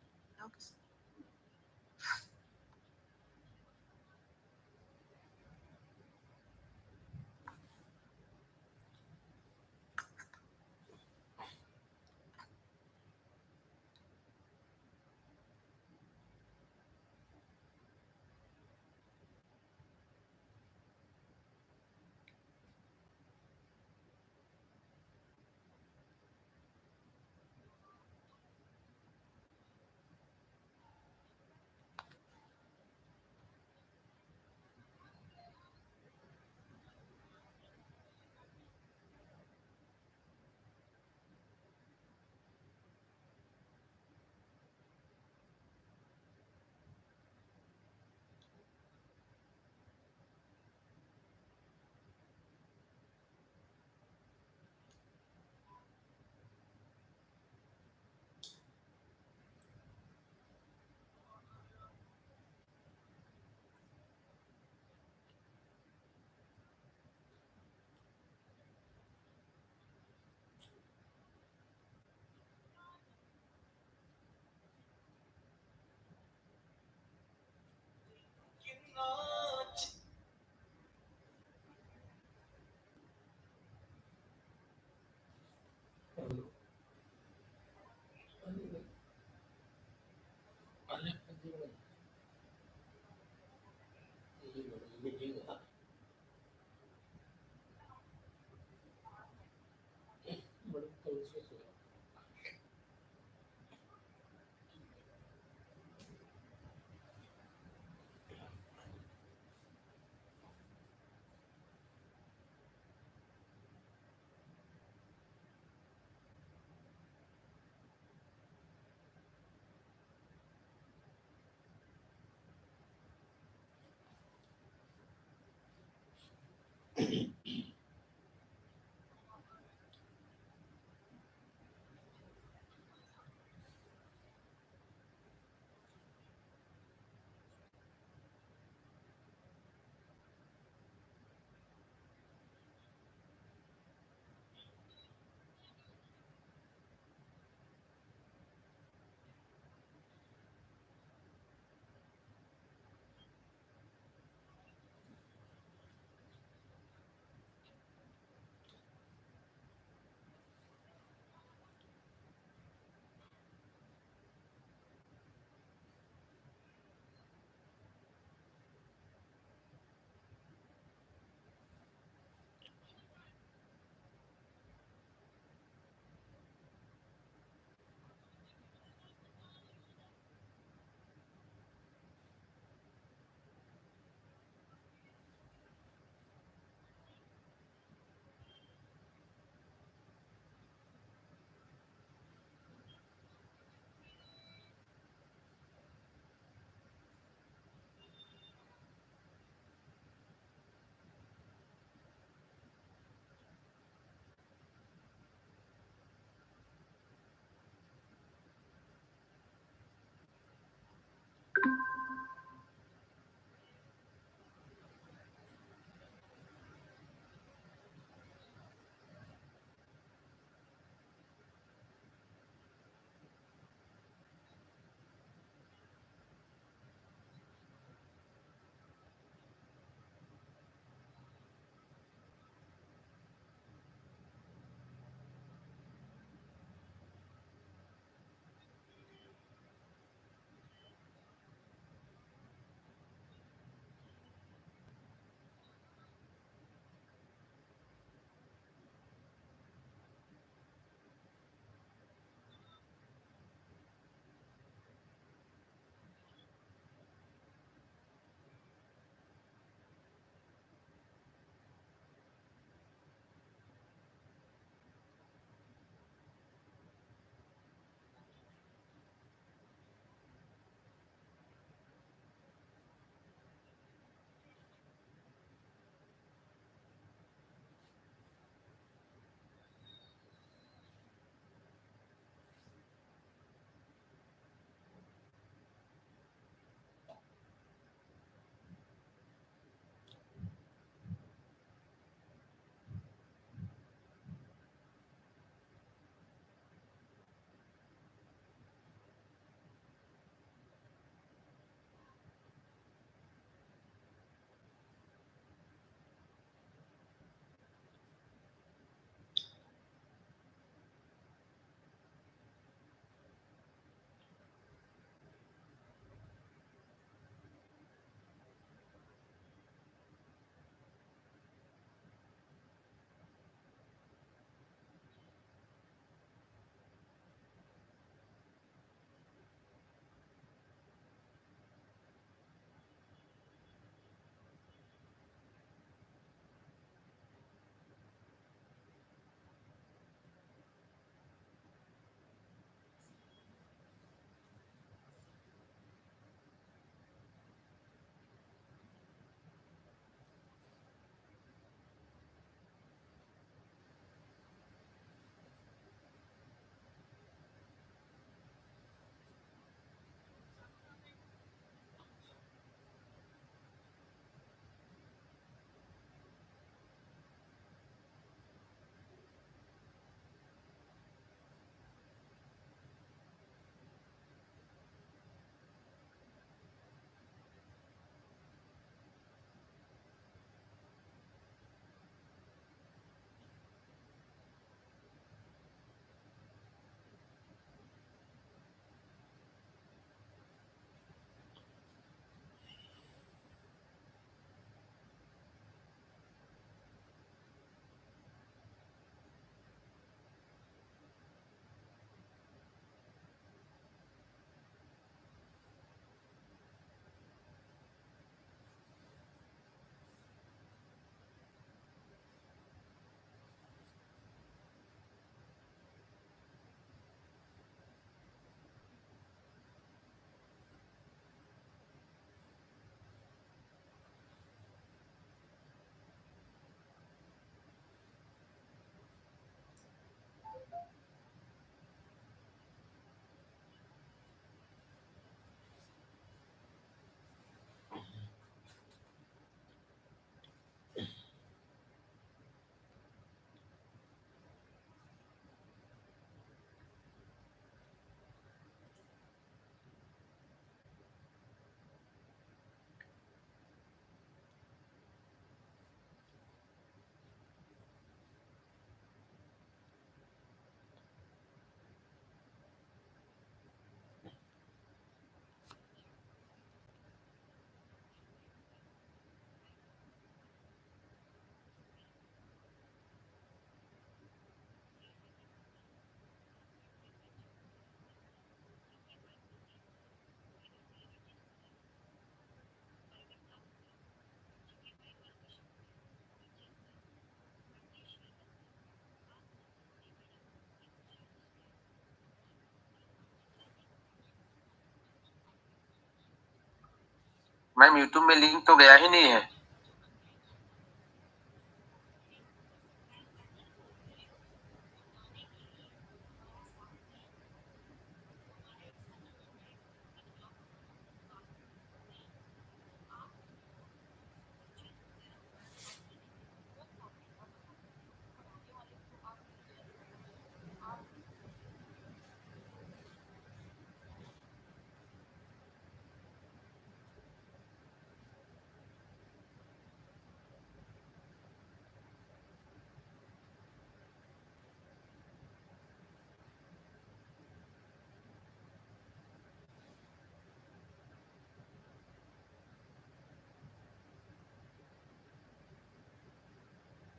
Speaker 7: Ma'am YouTube में लिंक तो गया ही नहीं है।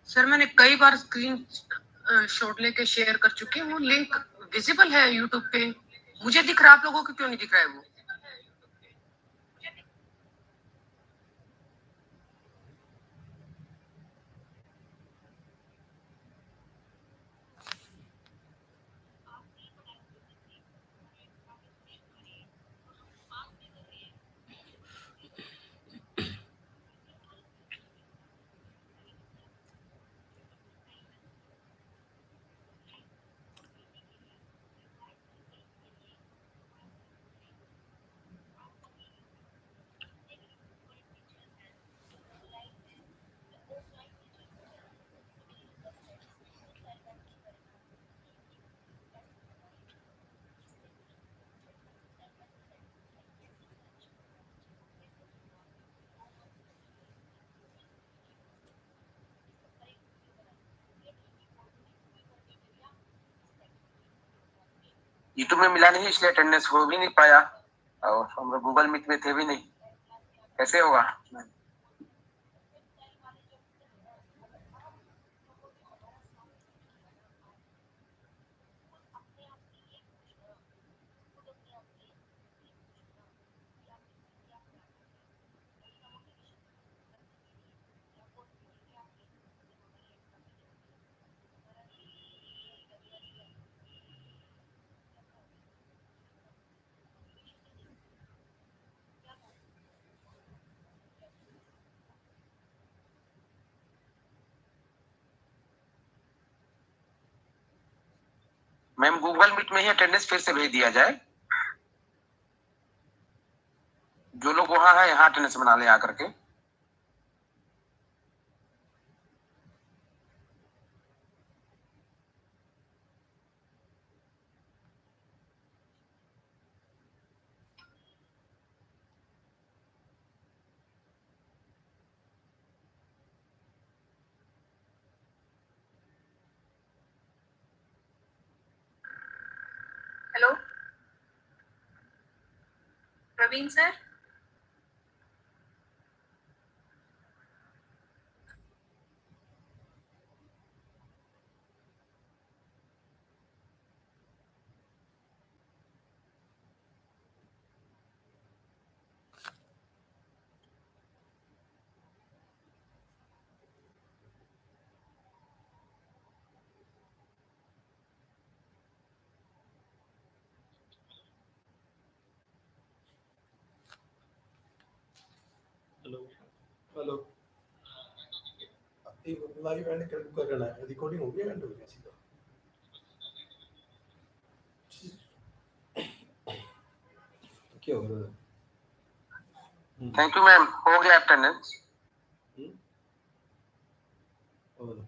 Speaker 4: सर मैंने कई बार स्क्रीन शॉट लेके शेयर कर चुकी हूँ, वो लिंक विजिबल है यूट्यूब पे, मुझे दिख रहा है, आप लोगों को क्यों नहीं दिख रहा है वो?
Speaker 7: यूट्यूब में मिला नहीं, इसलिए अटेंडेंस हो भी नहीं पाया, और हम लोग गूगल मीट में थे भी नहीं, कैसे होगा? मैम गूगल मीट में ही अटेंडेंस फिर से भेज दिया जाए, जो लोग वहां है यहाँ अटेंडेंस बना ले आकर के।
Speaker 8: Hello Praveen sir,
Speaker 2: hello hello, live end कर रहा है, रिकॉर्डिंग हो गया, एंड हो गया सीधा। क्या हो रहा है?
Speaker 7: थैंक यू मैम, हो गया अटेंडेंस।
Speaker 2: और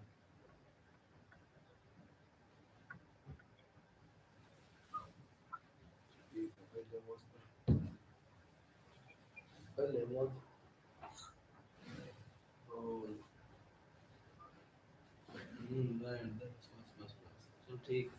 Speaker 2: पहले मौत बस तो ठीक।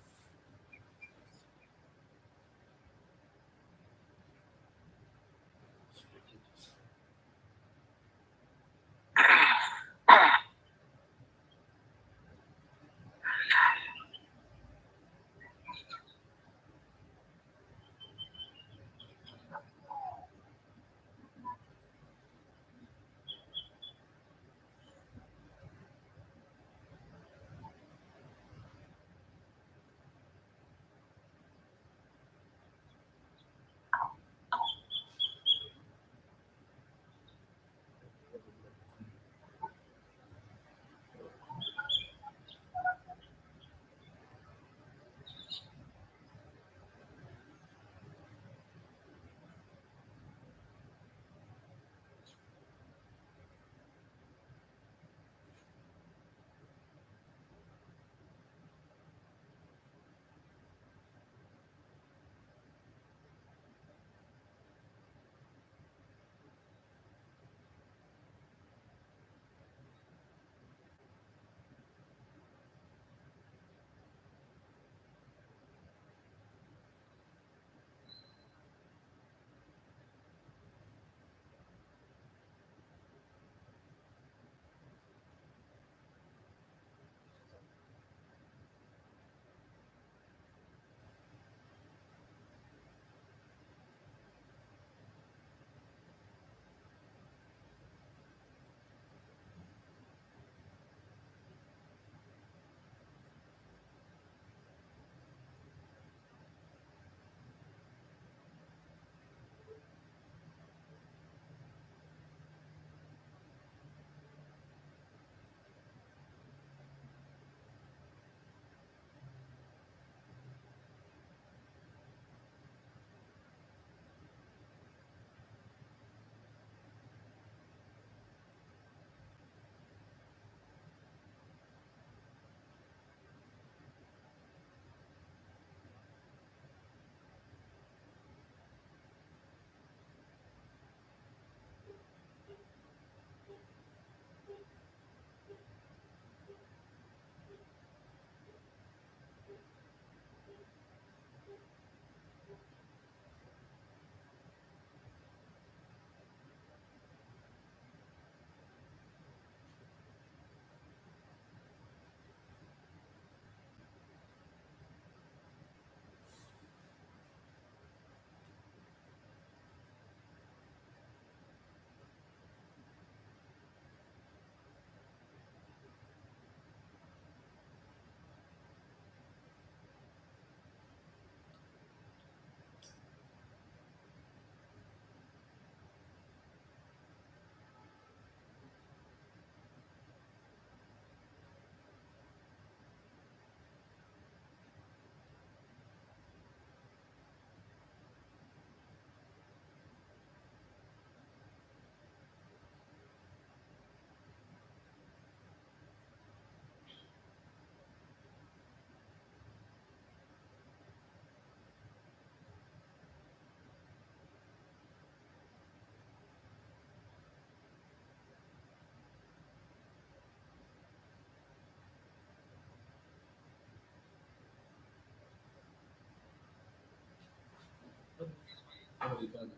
Speaker 2: अमेरिकन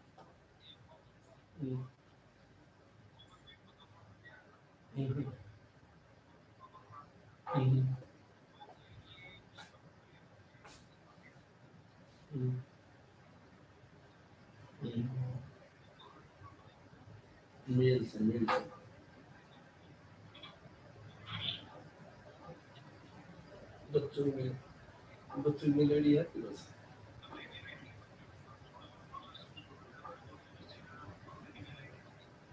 Speaker 2: हम्म हम्म हम्म हम्म मेल से बच्चों में लेडी है आपके पास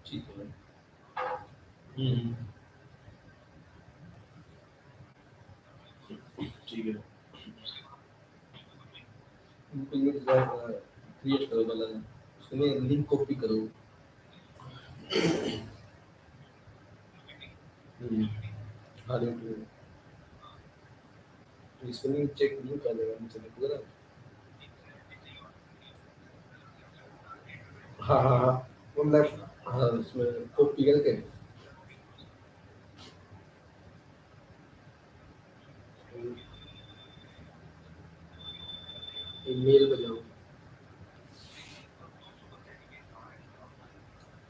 Speaker 2: ठीक है हम्म ठीक है इमेज क्रिएट करो वाला उसमें लिंक कॉपी करो हाँ लिंक इसको नहीं चेक नहीं कर देगा मुझे नहीं पता हाँ हाँ हाँ वो लेफ्ट हाँ उसमें कॉपी करके मेल पे जाओ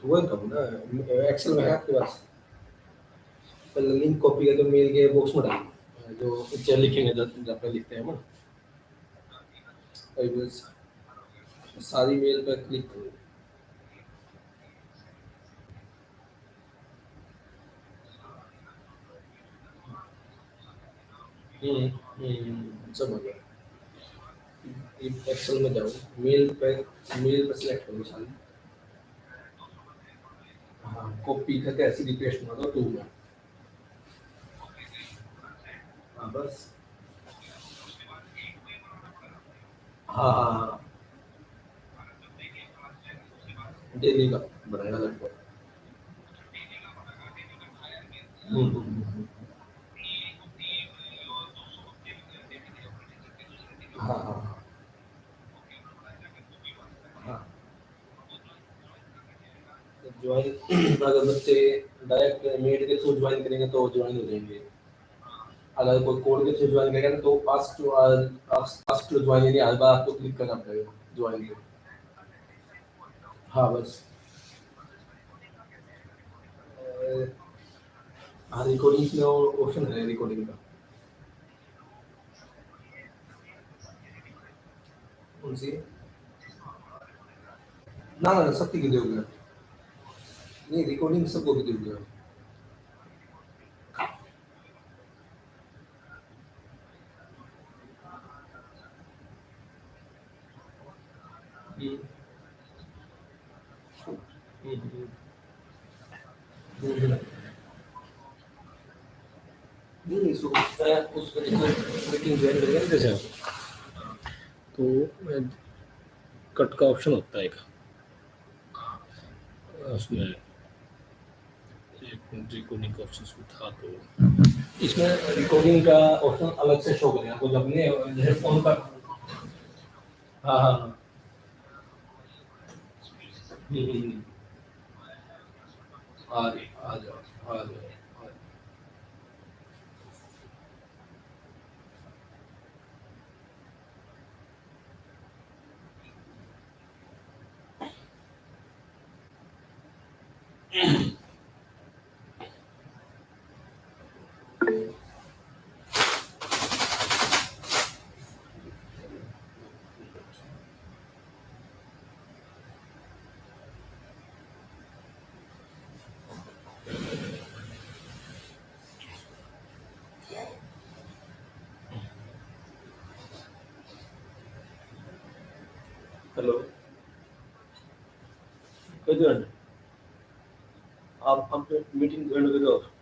Speaker 2: तो वो कब ना एक्सेल में है आपके पास पहले लिंक कॉपी करके मेल के बॉक्स में डालो जो नीचे लिखेंगे जब पे लिखते हैं ना और बस सारी मेल पर क्लिक करो सब हो गया एक्सेल में जाओ मेल पे सिलेक्ट करो सारी हाँ कॉपी करके ऐसी रिक्वेस्ट मारो टू में हाँ बस हाँ हाँ हाँ डेली का बढ़ाएगा लगभग हम्म, हाँ हाँ हाँ ज्वाइन अगर बच्चे डायरेक्ट मेड के थ्रू ज्वाइन करेंगे तो ज्वाइन हो जाएंगे अगर कोई कोड के थ्रू ज्वाइन करेगा तो आस्क टू ज्वाइन यानी हर बार आपको क्लिक करना पड़ेगा ज्वाइन पे हाँ बस हाँ रिकॉर्डिंग में ऑप्शन है रिकॉर्डिंग का कौन सी ना सबकी की दोगे नहीं रिकॉर्डिंग सबको की दोगे हम्म, हम्म, हम्म, नहीं उस मीटिंग ज्वाइन करेंगे ना जैसे तो कट का ऑप्शन होता है एक उसमें एक मिनट रिकॉर्डिंग का ऑप्शन था तो इसमें रिकॉर्डिंग का ऑप्शन अलग से शो करेगा कुछ अपने जैसे फोन का हाँ हाँ हाँ हम्म, आ जाओ आ जाओ हेलो कह दो आप मीटिंग ज्वाइन करो